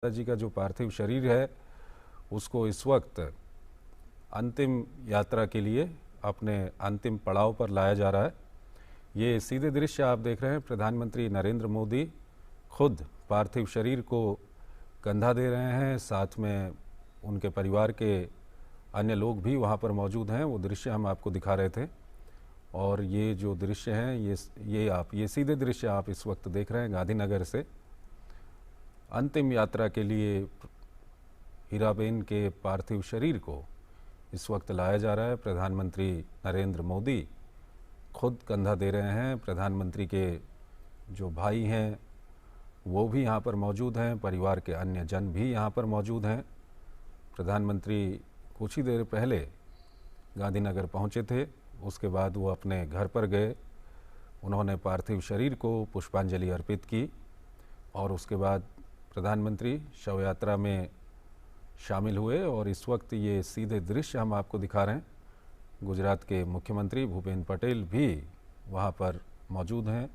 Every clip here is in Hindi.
जी का जो पार्थिव शरीर है उसको इस वक्त अंतिम यात्रा के लिए अपने अंतिम पड़ाव पर लाया जा रहा है। ये सीधे दृश्य आप देख रहे हैं। प्रधानमंत्री नरेंद्र मोदी खुद पार्थिव शरीर को कंधा दे रहे हैं, साथ में उनके परिवार के अन्य लोग भी वहाँ पर मौजूद हैं। वो दृश्य हम आपको दिखा रहे थे और ये जो दृश्य हैं ये सीधे दृश्य आप इस वक्त देख रहे हैं गांधीनगर से। अंतिम यात्रा के लिए हीराबेन के पार्थिव शरीर को इस वक्त लाया जा रहा है। प्रधानमंत्री नरेंद्र मोदी खुद कंधा दे रहे हैं। प्रधानमंत्री के जो भाई हैं वो भी यहाँ पर मौजूद हैं, परिवार के अन्य जन भी यहाँ पर मौजूद हैं। प्रधानमंत्री कुछ ही देर पहले गांधीनगर पहुँचे थे, उसके बाद वो अपने घर पर गए। उन्होंने पार्थिव शरीर को पुष्पांजलि अर्पित की और उसके बाद प्रधानमंत्री शव यात्रा में शामिल हुए। और इस वक्त ये सीधे दृश्य हम आपको दिखा रहे हैं। गुजरात के मुख्यमंत्री भूपेंद्र पटेल भी वहाँ पर मौजूद हैं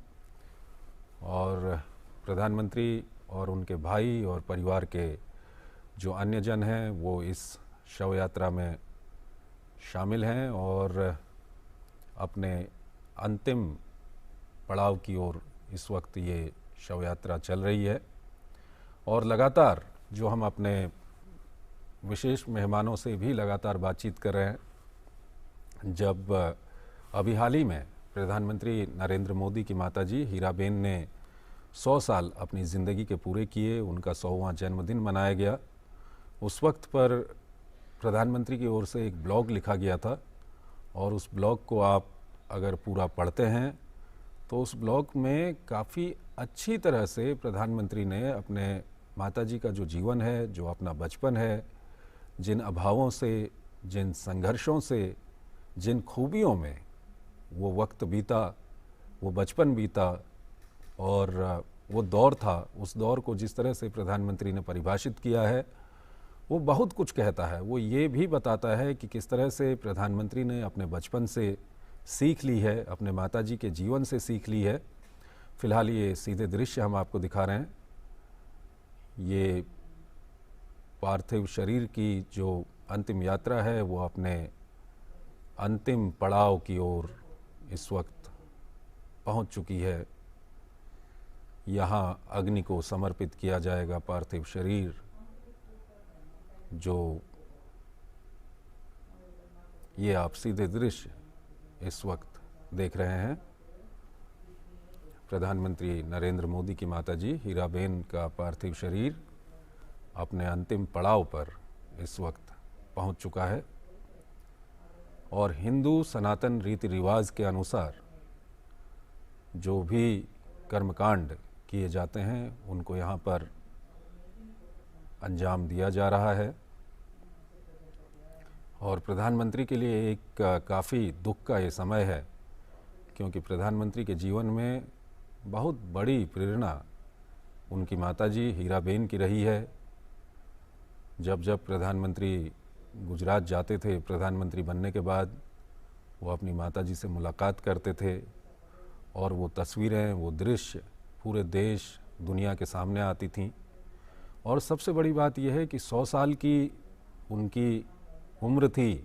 और प्रधानमंत्री और उनके भाई और परिवार के जो अन्य जन हैं वो इस शव यात्रा में शामिल हैं और अपने अंतिम पड़ाव की ओर इस वक्त ये शव यात्रा चल रही है। और लगातार जो हम अपने विशेष मेहमानों से भी लगातार बातचीत कर रहे हैं। जब अभी हाल ही में प्रधानमंत्री नरेंद्र मोदी की माताजी हीराबेन ने 100 साल अपनी ज़िंदगी के पूरे किए, उनका 100वां जन्मदिन मनाया गया। उस वक्त पर प्रधानमंत्री की ओर से एक ब्लॉग लिखा गया था और उस ब्लॉग को आप अगर पूरा पढ़ते हैं तो उस ब्लॉग में काफ़ी अच्छी तरह से प्रधानमंत्री ने अपने माताजी का जो जीवन है, जो अपना बचपन है, जिन अभावों से, जिन संघर्षों से, जिन खूबियों में वो वक्त बीता, वो बचपन बीता और वो दौर था, उस दौर को जिस तरह से प्रधानमंत्री ने परिभाषित किया है वो बहुत कुछ कहता है। वो ये भी बताता है कि किस तरह से प्रधानमंत्री ने अपने बचपन से सीख ली है, अपने माताजी के जीवन से सीख ली है। फ़िलहाल ये सीधे दृश्य हम आपको दिखा रहे हैं। ये पार्थिव शरीर की जो अंतिम यात्रा है वो अपने अंतिम पड़ाव की ओर इस वक्त पहुंच चुकी है। यहाँ अग्नि को समर्पित किया जाएगा पार्थिव शरीर, जो ये आप सीधे दृश्य इस वक्त देख रहे हैं। प्रधानमंत्री नरेंद्र मोदी की माताजी हीराबेन का पार्थिव शरीर अपने अंतिम पड़ाव पर इस वक्त पहुंच चुका है और हिंदू सनातन रीति रिवाज के अनुसार जो भी कर्मकांड किए जाते हैं उनको यहाँ पर अंजाम दिया जा रहा है। और प्रधानमंत्री के लिए एक काफ़ी दुख का ये समय है, क्योंकि प्रधानमंत्री के जीवन में बहुत बड़ी प्रेरणा उनकी माताजी हीराबेन की रही है। जब जब प्रधानमंत्री गुजरात जाते थे, प्रधानमंत्री बनने के बाद वो अपनी माताजी से मुलाकात करते थे और वो तस्वीरें, वो दृश्य पूरे देश दुनिया के सामने आती थीं। और सबसे बड़ी बात यह है कि 100 साल की उनकी उम्र थी,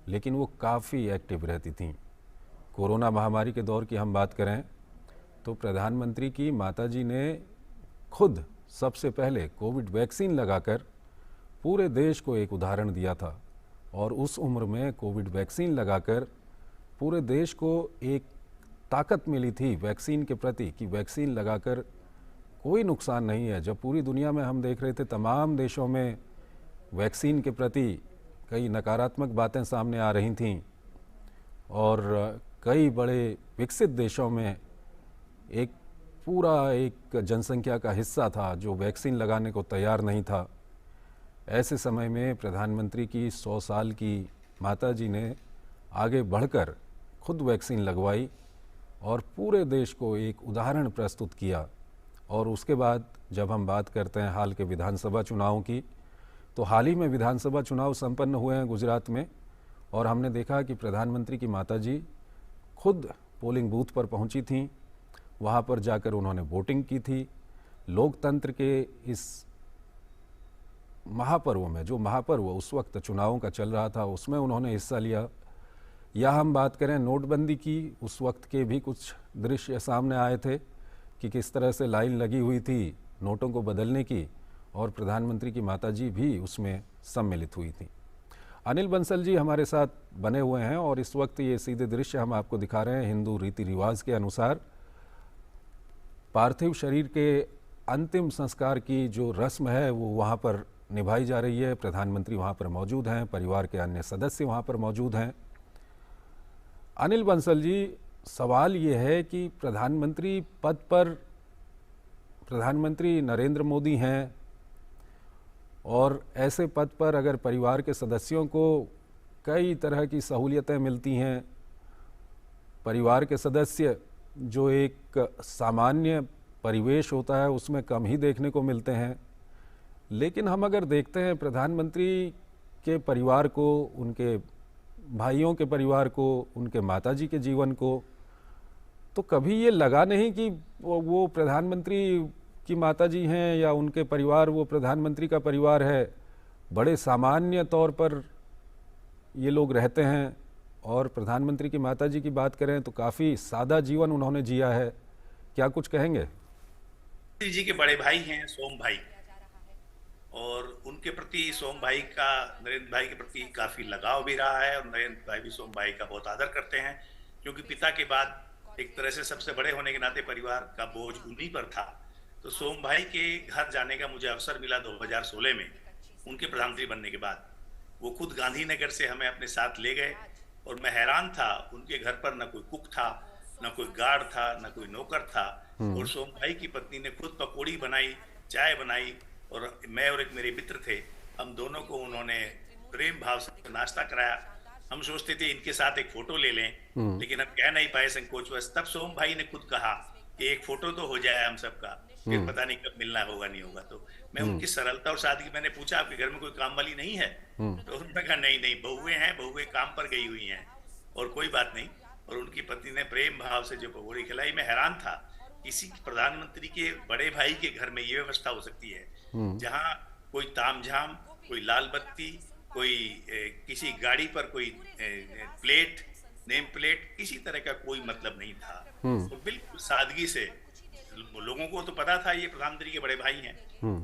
लेकिन वो काफ़ी एक्टिव रहती थीं। कोरोना महामारी के दौर की हम बात करें तो प्रधानमंत्री की माताजी ने खुद सबसे पहले कोविड वैक्सीन लगाकर पूरे देश को एक उदाहरण दिया था। और उस उम्र में कोविड वैक्सीन लगाकर पूरे देश को एक ताकत मिली थी वैक्सीन के प्रति कि वैक्सीन लगाकर कोई नुकसान नहीं है। जब पूरी दुनिया में हम देख रहे थे तमाम देशों में वैक्सीन के प्रति कई नकारात्मक बातें सामने आ रही थीं और कई बड़े विकसित देशों में एक जनसंख्या का हिस्सा था जो वैक्सीन लगाने को तैयार नहीं था। ऐसे समय में प्रधानमंत्री की 100 साल की माताजी ने आगे बढ़कर खुद वैक्सीन लगवाई और पूरे देश को एक उदाहरण प्रस्तुत किया। और उसके बाद जब हम बात करते हैं हाल के विधानसभा चुनावों की, तो हाल ही में विधानसभा चुनाव संपन्न हुए हैं गुजरात में और हमने देखा कि प्रधानमंत्री की माताजी खुद पोलिंग बूथ पर पहुंची थीं। वहाँ पर जाकर उन्होंने वोटिंग की थी। लोकतंत्र के इस महापर्व में, जो महापर्व उस वक्त चुनावों का चल रहा था, उसमें उन्होंने हिस्सा लिया। या हम बात करें नोटबंदी की, उस वक्त के भी कुछ दृश्य सामने आए थे कि किस तरह से लाइन लगी हुई थी नोटों को बदलने की, और प्रधानमंत्री की माताजी भी उसमें सम्मिलित हुई थी। अनिल बंसल जी हमारे साथ बने हुए हैं और इस वक्त ये सीधे दृश्य हम आपको दिखा रहे हैं। हिंदू रीति रिवाज के अनुसार पार्थिव शरीर के अंतिम संस्कार की जो रस्म है वो वहाँ पर निभाई जा रही है। प्रधानमंत्री वहाँ पर मौजूद हैं, परिवार के अन्य सदस्य वहाँ पर मौजूद हैं। अनिल बंसल जी, सवाल ये है कि प्रधानमंत्री पद पर प्रधानमंत्री नरेंद्र मोदी हैं, और ऐसे पद पर अगर परिवार के सदस्यों को कई तरह की सहूलियतें मिलती हैं, परिवार के सदस्य जो एक सामान्य परिवेश होता है उसमें कम ही देखने को मिलते हैं। लेकिन हम अगर देखते हैं प्रधानमंत्री के परिवार को, उनके भाइयों के परिवार को, उनके माताजी के जीवन को, तो कभी ये लगा नहीं कि वो प्रधानमंत्री की माताजी हैं या उनके परिवार वो प्रधानमंत्री का परिवार है। बड़े सामान्य तौर पर ये लोग रहते हैं, और प्रधानमंत्री की माताजी की बात करें तो काफ़ी सादा जीवन उन्होंने जिया है। क्या कुछ कहेंगे? जी के बड़े भाई हैं सोम भाई, और उनके प्रति सोम भाई का नरेंद्र भाई के प्रति काफी लगाव भी रहा है, और नरेंद्र भाई भी सोम भाई का बहुत आदर करते हैं, क्योंकि पिता के बाद एक तरह से सबसे बड़े होने के नाते परिवार का बोझ उन्हीं पर था। तो सोम भाई के घर जाने का मुझे अवसर मिला 2016 में, उनके प्रधानमंत्री बनने के बाद। वो खुद गांधीनगर से हमें अपने साथ ले गए, और मैं हैरान था, उनके घर पर न कोई कुक था, न कोई गार्ड था, न कोई नौकर था, और सोम भाई की पत्नी ने खुद पकौड़ी बनाई, चाय बनाई, और मैं और एक मेरे मित्र थे, हम दोनों को उन्होंने प्रेम भाव से नाश्ता कराया। हम सोचते थे इनके साथ एक फोटो ले लें, लेकिन हम कह नहीं पाए संकोचवश। तब सोम भाई ने खुद कहा कि एक फोटो तो हो जाए हम सबका, फिर पता नहीं कब मिलना होगा नहीं होगा। तो मैं उनकी सरलता और सादगी, मैंने पूछा आपके घर में कोई काम वाली नहीं है? तो उन्होंने कहा नहीं नहीं, बहुएं हैं, बहुएं काम पर गई हुई हैं, और कोई बात नहीं। और उनकी पत्नी ने प्रेम भाव से जो पकौड़ी खिलाई, मैं हैरान था, किसी प्रधानमंत्री के बड़े भाई के घर में ये व्यवस्था हो सकती है, जहाँ कोई तामझाम, कोई लाल बत्ती, कोई किसी गाड़ी पर कोई प्लेट, नेम प्लेट, किसी तरह का कोई मतलब नहीं था। तो बिल्कुल सादगी से, लोगों को तो पता था ये प्रधानमंत्री के बड़े भाई हैं,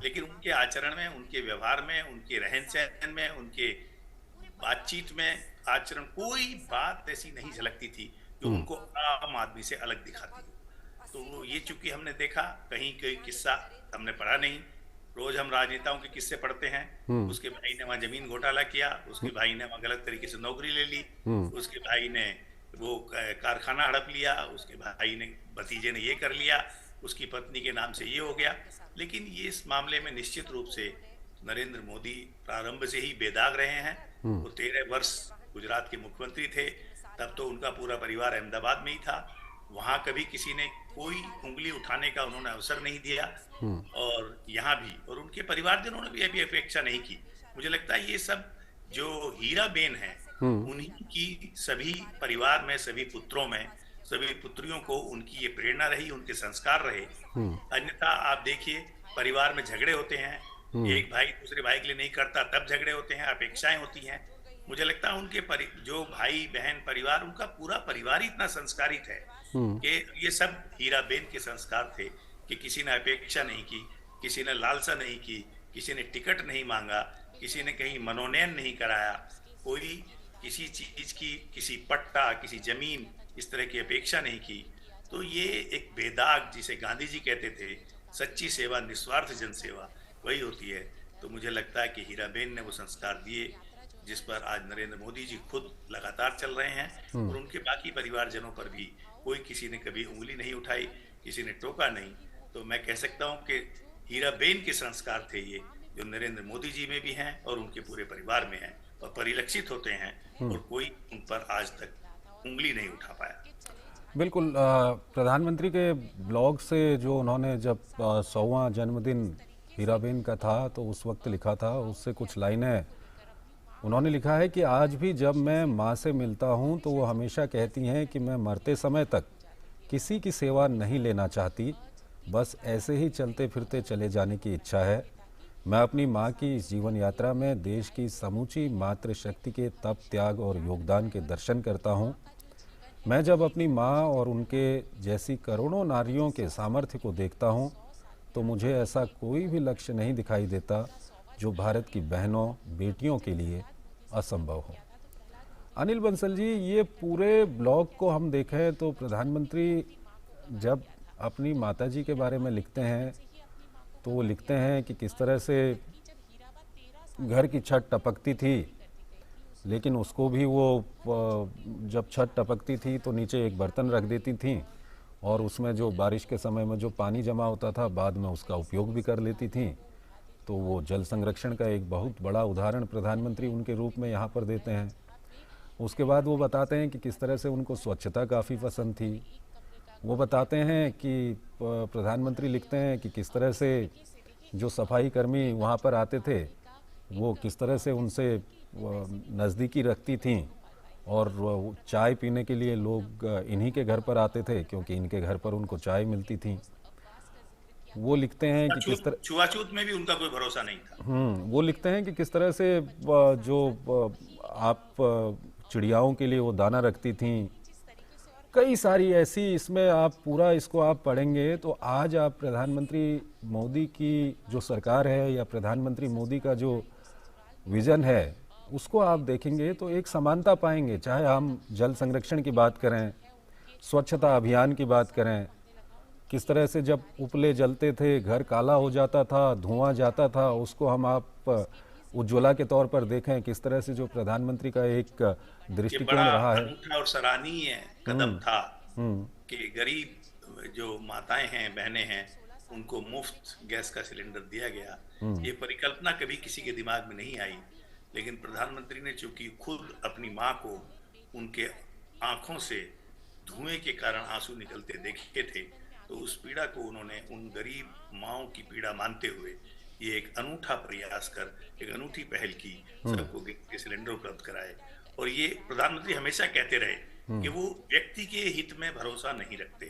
लेकिन उनके आचरण में, उनके व्यवहार में, उनके रहन सहन में, उनके बातचीत में, आचरण, कोई बात ऐसी नहीं झलकती थी जो उनको आम आदमी से अलग दिखाती। तो ये चूंकि हमने देखा, कहीं कोई किस्सा हमने पढ़ा नहीं। रोज हम राजनेताओं के किस्से पढ़ते हैं, उसके भाई ने वहां जमीन घोटाला किया, उसके भाई ने वहां गलत तरीके से नौकरी ले ली, उसके भाई ने वो कारखाना हड़प लिया, उसके भाई ने, भतीजे ने ये कर लिया, उसकी पत्नी के नाम से ये हो गया। लेकिन ये इस मामले में निश्चित रूप से नरेंद्र मोदी प्रारंभ से ही बेदाग रहे हैं। वो 13 वर्ष गुजरात के मुख्यमंत्री थे, तब तो उनका पूरा परिवार अहमदाबाद में ही था। वहां कभी किसी ने कोई उंगली उठाने का उन्होंने अवसर नहीं दिया, और यहाँ भी, और उनके परिवारजनों ने भी अभी अपेक्षा नहीं की। मुझे लगता है ये सब जो हीरा बेन है, उन्हीं की सभी परिवार में, सभी पुत्रों में, सभी पुत्रियों को उनकी ये प्रेरणा रही, उनके संस्कार रहे। अन्यथा आप देखिए, परिवार में झगड़े होते हैं, एक भाई दूसरे भाई के लिए नहीं करता, तब झगड़े होते हैं, अपेक्षाएं होती हैं। मुझे लगता है उनके जो भाई बहन परिवार, उनका पूरा परिवार इतना संस्कारित है कि ये सब हीरा बेन के संस्कार थे, कि किसी ने अपेक्षा नहीं की, किसी ने लालसा नहीं की, किसी ने टिकट नहीं मांगा, किसी ने कहीं मनोनयन नहीं कराया, कोई किसी चीज की, किसी पट्टा, किसी जमीन, इस तरह की अपेक्षा नहीं की। तो ये एक बेदाग, जिसे गांधी जी कहते थे, सच्ची सेवा, निस्वार्थ जन सेवा, वही होती है। तो मुझे लगता है कि हीराबेन ने वो संस्कार दिए, जिस पर आज नरेंद्र मोदी जी खुद लगातार चल रहे हैं, और उनके बाकी परिवारजनों पर भी कोई किसी ने कभी उंगली नहीं उठाई, किसी ने टोका नहीं। तो मैं कह सकता हूं कि हीराबेन के संस्कार थे ये, जो नरेंद्र मोदी जी में भी हैं और उनके पूरे परिवार में हैं, और परिलक्षित होते हैं, और कोई उन पर आज तक उंगली नहीं उठा पाया। बिल्कुल। प्रधानमंत्री के ब्लॉग से जो उन्होंने जब 100वां जन्मदिन हीराबेन का था तो उस वक्त लिखा था, उससे कुछ लाइनें उन्होंने लिखा है कि आज भी जब मैं माँ से मिलता हूँ तो वो हमेशा कहती हैं कि मैं मरते समय तक किसी की सेवा नहीं लेना चाहती, बस ऐसे ही चलते फिरते चले जाने की इच्छा है। मैं अपनी माँ की इस जीवन यात्रा में देश की समूची मातृशक्ति के तप, त्याग और योगदान के दर्शन करता हूँ। मैं जब अपनी माँ और उनके जैसी करोड़ों नारियों के सामर्थ्य को देखता हूँ तो मुझे ऐसा कोई भी लक्ष्य नहीं दिखाई देता जो भारत की बहनों, बेटियों के लिए असंभव हो। अनिल बंसल जी, ये पूरे ब्लॉग को हम देखें तो प्रधानमंत्री जब अपनी माताजी के बारे में लिखते हैं तो वो लिखते हैं कि किस तरह से घर की छत टपकती थी, लेकिन उसको भी वो जब छत टपकती थी तो नीचे एक बर्तन रख देती थी और उसमें जो बारिश के समय में जो पानी जमा होता था बाद में उसका उपयोग भी कर लेती थी। तो वो जल संरक्षण का एक बहुत बड़ा उदाहरण प्रधानमंत्री उनके रूप में यहाँ पर देते हैं। उसके बाद वो बताते हैं कि किस तरह से उनको स्वच्छता काफ़ी पसंद थी। वो बताते हैं कि प्रधानमंत्री लिखते हैं कि किस तरह से जो सफाई कर्मी वहाँ पर आते थे वो किस तरह से उनसे नज़दीकी रखती थी और चाय पीने के लिए लोग इन्हीं के घर पर आते थे क्योंकि इनके घर पर उनको चाय मिलती थी। वो लिखते हैं कि किस तरह छुआछूत में भी उनका कोई भरोसा नहीं था। वो लिखते हैं कि किस तरह से जो आप चिड़ियाओं के लिए वो दाना रखती थी। कई सारी ऐसी, इसमें आप पूरा इसको आप पढ़ेंगे तो आज आप प्रधानमंत्री मोदी की जो सरकार है या प्रधानमंत्री मोदी का जो विज़न है उसको आप देखेंगे तो एक समानता पाएंगे। चाहे हम जल संरक्षण की बात करें, स्वच्छता अभियान की बात करें, किस तरह से जब उपले जलते थे, घर काला हो जाता था, धुआं जाता था, उसको हम आप उज्ज्वला के तौर पर देखें। किस तरह से जो प्रधानमंत्री का एक दृष्टिकोण रहा है, अनूठा और सराहनीय कदम था कि गरीब जो माताएं हैं, बहनें हैं, उनको मुफ्त गैस का सिलेंडर दिया गया। ये परिकल्पना कभी किसी के दिमाग में नहीं आई, लेकिन प्रधानमंत्री ने चूंकि खुद अपनी माँ को उनके आंखों से धुएं के कारण आंसू निकलते देखे थे तो उस पीड़ा को उन्होंने उन गरीब माओं की पीड़ा मानते हुए ये एक अनूठा प्रयास कर एक अनूठी पहल की, सबको गैस सिलेंडर उपलब्ध कराए। और ये प्रधानमंत्री हमेशा कहते रहे कि वो व्यक्ति के हित में भरोसा नहीं रखते,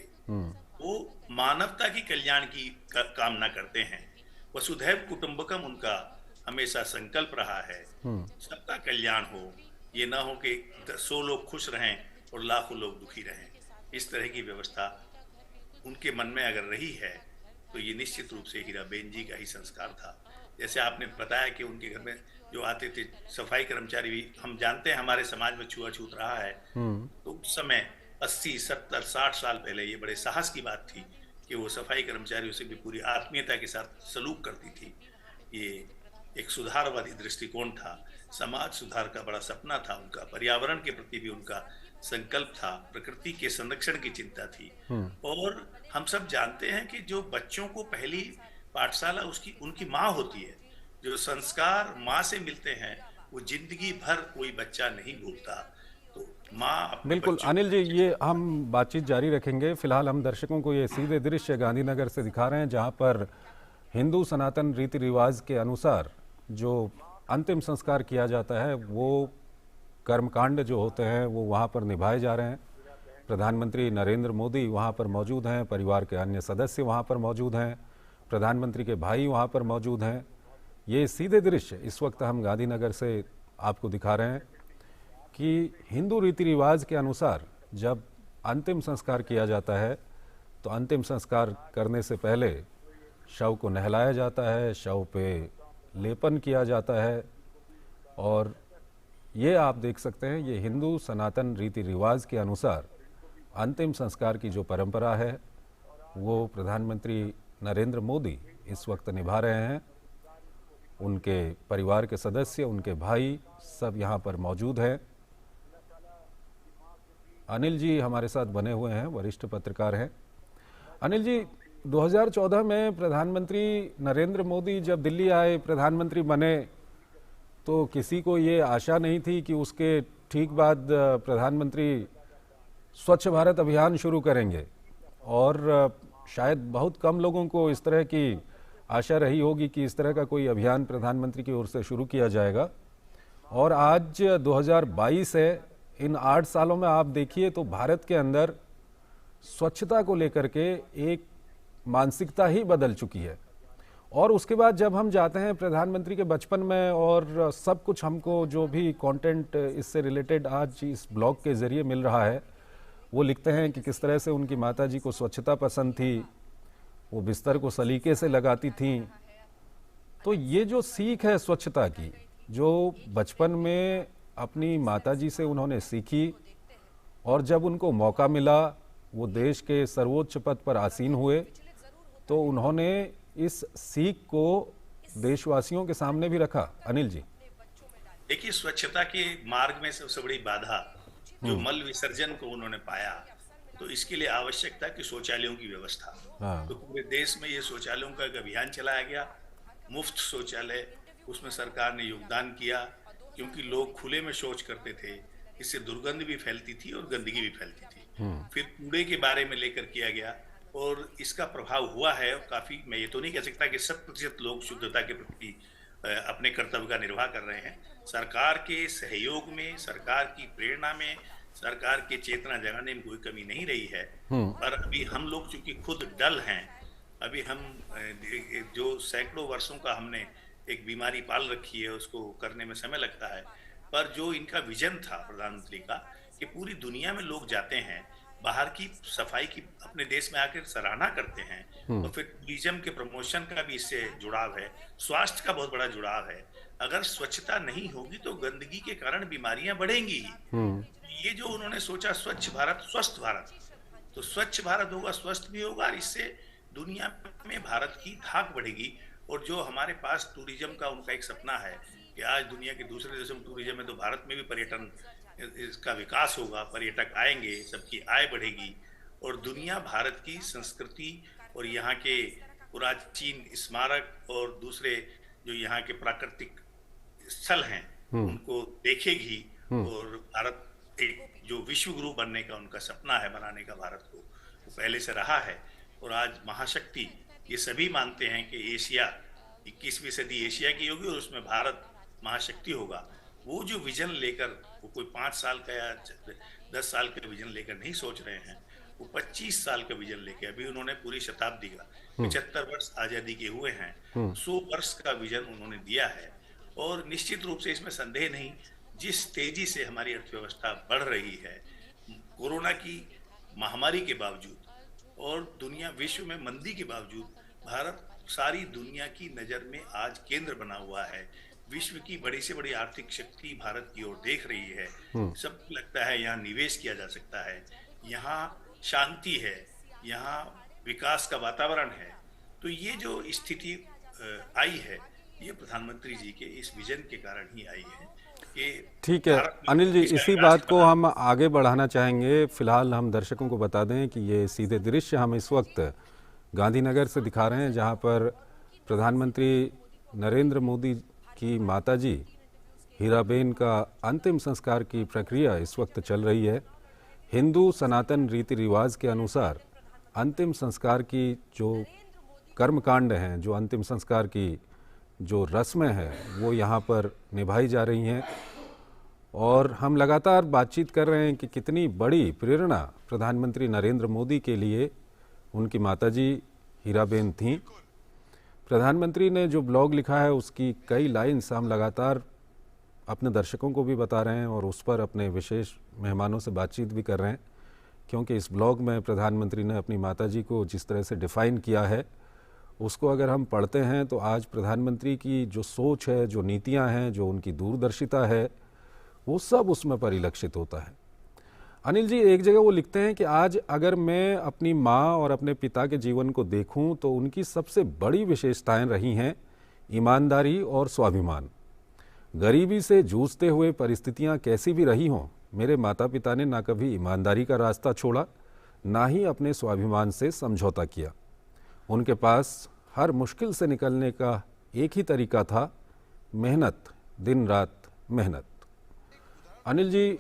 वो मानवता की कल्याण की कामना करते हैं। वसुधैव कुटुंबकम उनका हमेशा संकल्प रहा है, सबका कल्याण हो, ये ना हो कि 100 लोग खुश रहें और लाखों लोग दुखी रहें। इस तरह की व्यवस्था उनके मन में अगर रही है तो ये निश्चित रूप से हीराबेन जी का ही संस्कार था। जैसे आपने बताया कि उनके घर में जो आते थे सफाई कर्मचारी भी, हम जानते हैं हमारे समाज में छुआछूत रहा है, तो उस समय 80, 70, 60 साल पहले ये बड़े साहस की बात थी कि वो सफाई कर्मचारियों से भी पूरी आत्मीयता के साथ सलूक करती थी। ये एक सुधारवादी दृष्टिकोण था, समाज सुधार का बड़ा सपना था उनका, पर्यावरण के प्रति भी उनका संकल्प था, प्रकृति के संरक्षण की चिंता थी। और हम सब जानते हैं कि जो बच्चों को पहली पाठशाला उसकी उनकी माँ होती है, जो संस्कार माँ से मिलते हैं वो जिंदगी भर कोई बच्चा नहीं भूलता। तो माँ बिल्कुल। अनिल जी, ये हम बातचीत जारी रखेंगे। फिलहाल हम दर्शकों को ये सीधे दृश्य गांधीनगर से दिखा रहे हैं जहाँ पर हिंदू सनातन रीति रिवाज के अनुसार जो अंतिम संस्कार किया जाता है वो कर्मकांड जो होते हैं वो वहाँ पर निभाए जा रहे हैं। प्रधानमंत्री नरेंद्र मोदी वहाँ पर मौजूद हैं, परिवार के अन्य सदस्य वहाँ पर मौजूद हैं, प्रधानमंत्री के भाई वहाँ पर मौजूद हैं। ये सीधे दृश्य इस वक्त हम गांधीनगर से आपको दिखा रहे हैं कि हिंदू रीति रिवाज के अनुसार जब अंतिम संस्कार किया जाता है तो अंतिम संस्कार करने से पहले शव को नहलाया जाता है, शव पे लेपन किया जाता है। और ये आप देख सकते हैं, ये हिंदू सनातन रीति रिवाज के अनुसार अंतिम संस्कार की जो परंपरा है वो प्रधानमंत्री नरेंद्र मोदी इस वक्त निभा रहे हैं। उनके परिवार के सदस्य, उनके भाई सब यहाँ पर मौजूद हैं। अनिल जी हमारे साथ बने हुए हैं, वरिष्ठ पत्रकार हैं। अनिल जी, 2014 में प्रधानमंत्री नरेंद्र मोदी जब दिल्ली आए, प्रधानमंत्री बने, तो किसी को ये आशा नहीं थी कि उसके ठीक बाद प्रधानमंत्री स्वच्छ भारत अभियान शुरू करेंगे। और शायद बहुत कम लोगों को इस तरह की आशा रही होगी कि इस तरह का कोई अभियान प्रधानमंत्री की ओर से शुरू किया जाएगा। और आज 2022 है, इन 8 सालों में आप देखिए तो भारत के अंदर स्वच्छता को लेकर के एक मानसिकता ही बदल चुकी है। और उसके बाद जब हम जाते हैं प्रधानमंत्री के बचपन में और सब कुछ हमको जो भी कंटेंट इससे रिलेटेड आज इस ब्लॉग के ज़रिए मिल रहा है, वो लिखते हैं कि किस तरह से उनकी माताजी को स्वच्छता पसंद थी, वो बिस्तर को सलीके से लगाती थीं। तो ये जो सीख है स्वच्छता की, जो बचपन में अपनी माताजी से उन्होंने सीखी और जब उनको मौका मिला वो देश के सर्वोच्च पद पर आसीन हुए, तो उन्होंने इस सीख को देशवासियों के सामने भी रखा। अनिल जी, देखिए, स्वच्छता के मार्ग में सबसे बड़ी बाधा जो मल विसर्जन को उन्होंने पाया, तो इसके लिए आवश्यक था कि शौचालयों की व्यवस्था। हाँ, तो पूरे देश में ये शौचालयों का एक अभियान चलाया गया, मुफ्त शौचालय, उसमें सरकार ने योगदान किया, क्योंकि लोग खुले में शौच करते थे, इससे दुर्गंध भी फैलती थी और गंदगी भी फैलती थी। फिर कूड़े के बारे में लेकर किया गया और इसका प्रभाव हुआ है काफी। मैं ये तो नहीं कह सकता कि 100% लोग शुद्धता के प्रति अपने कर्तव्य का निर्वाह कर रहे हैं। सरकार के सहयोग में, सरकार की प्रेरणा में, सरकार के चेतना जगाने में कोई कमी नहीं रही है। पर अभी हम लोग चूंकि खुद डल हैं, अभी हम जो सैकड़ों वर्षों का हमने एक बीमारी पाल रखी है, उसको करने में समय लगता है। पर जो इनका विजन था प्रधानमंत्री का कि पूरी दुनिया में लोग जाते हैं, बाहर की सफाई की अपने देश में आकर सराहना करते हैं, तो फिर टूरिज्म के प्रमोशन का भी इससे जुड़ाव है, स्वास्थ्य का बहुत बड़ा जुड़ाव है। अगर स्वच्छता नहीं होगी तो गंदगी के कारण बीमारियां बढ़ेंगी ही। ये जो उन्होंने सोचा स्वच्छ भारत स्वस्थ भारत, तो स्वच्छ भारत होगा, स्वस्थ भी होगा, और इससे दुनिया में भारत की धाक बढ़ेगी। और जो हमारे पास टूरिज्म का उनका एक सपना है कि आज दुनिया के दूसरे देशों में टूरिज्म है, तो भारत में भी पर्यटन इसका विकास होगा, पर्यटक आएंगे, सबकी आय बढ़ेगी और दुनिया भारत की संस्कृति और यहाँ के प्राचीन स्मारक और दूसरे जो यहाँ के प्राकृतिक स्थल हैं उनको देखेगी। और भारत एक जो विश्व गुरु बनने का उनका सपना है, बनाने का भारत को, वो पहले से रहा है। और आज महाशक्ति, ये सभी मानते हैं कि एशिया 21वीं सदी एशिया की होगी और उसमें भारत महाशक्ति होगा। वो जो विजन लेकर, वो कोई 5 साल का या 10 साल का विजन लेकर नहीं सोच रहे हैं, वो 25 साल का विजन लेकर, अभी उन्होंने पूरी शताब्दी का 75 वर्ष आजादी के हुए हैं, 100 वर्ष का विजन उन्होंने दिया है। और निश्चित रूप से इसमें संदेह नहीं, जिस तेजी से हमारी अर्थव्यवस्था बढ़ रही है, कोरोना की महामारी के बावजूद और दुनिया विश्व में मंदी के बावजूद, भारत सारी दुनिया की नजर में आज केंद्र बना हुआ है। विश्व की बड़ी से बड़ी आर्थिक शक्ति भारत की ओर देख रही है। सबको लगता है यहाँ निवेश किया जा सकता है, यहाँ शांति है, यहाँ विकास का वातावरण है। तो ये जो स्थिति आई है, ये प्रधानमंत्री जी के इस विजन के कारण ही आई है कि ठीक है अनिल जी, इसी बात को हम आगे बढ़ाना चाहेंगे। फिलहाल हम दर्शकों को बता दें कि ये सीधे दृश्य हम इस वक्त गांधीनगर से दिखा रहे हैं, जहां पर प्रधानमंत्री नरेंद्र मोदी की माताजी हीराबेन का अंतिम संस्कार की प्रक्रिया इस वक्त चल रही है। हिंदू सनातन रीति रिवाज के अनुसार अंतिम संस्कार की जो कर्मकांड हैं, जो अंतिम संस्कार की जो रस्में हैं, वो यहाँ पर निभाई जा रही हैं। और हम लगातार बातचीत कर रहे हैं कि कितनी बड़ी प्रेरणा प्रधानमंत्री नरेंद्र मोदी के लिए उनकी माताजी हीराबेन थीं। प्रधानमंत्री ने जो ब्लॉग लिखा है उसकी कई लाइन्स हम लगातार अपने दर्शकों को भी बता रहे हैं और उस पर अपने विशेष मेहमानों से बातचीत भी कर रहे हैं, क्योंकि इस ब्लॉग में प्रधानमंत्री ने अपनी माताजी को जिस तरह से डिफ़ाइन किया है, उसको अगर हम पढ़ते हैं तो आज प्रधानमंत्री की जो सोच है, जो नीतियां हैं, जो उनकी दूरदर्शिता है, वो सब उसमें परिलक्षित होता है। अनिल जी, एक जगह वो लिखते हैं कि आज अगर मैं अपनी माँ और अपने पिता के जीवन को देखूं तो उनकी सबसे बड़ी विशेषताएं रही हैं ईमानदारी और स्वाभिमान। गरीबी से जूझते हुए परिस्थितियां कैसी भी रही हों, मेरे माता पिता ने ना कभी ईमानदारी का रास्ता छोड़ा, ना ही अपने स्वाभिमान से समझौता किया। उनके पास हर मुश्किल से निकलने का एक ही तरीका था, मेहनत, दिन रात मेहनत। अनिल जी,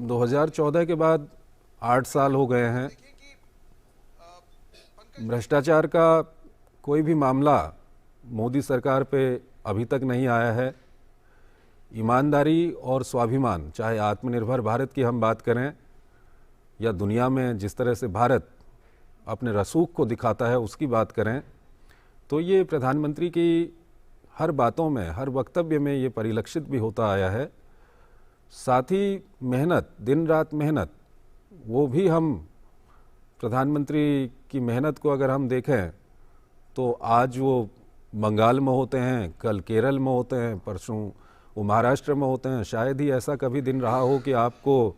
2014 के बाद 8 साल हो गए हैं। भ्रष्टाचार का कोई भी मामला मोदी सरकार पे अभी तक नहीं आया है। ईमानदारी और स्वाभिमान, चाहे आत्मनिर्भर भारत की हम बात करें या दुनिया में जिस तरह से भारत अपने रसूख को दिखाता है उसकी बात करें, तो ये प्रधानमंत्री की हर बातों में, हर वक्तव्य में ये परिलक्षित भी होता आया है। साथ ही मेहनत, दिन रात मेहनत, वो भी हम प्रधानमंत्री की मेहनत को अगर हम देखें तो आज वो बंगाल में होते हैं, कल केरल में होते हैं, परसों वो महाराष्ट्र में होते हैं। शायद ही ऐसा कभी दिन रहा हो कि आपको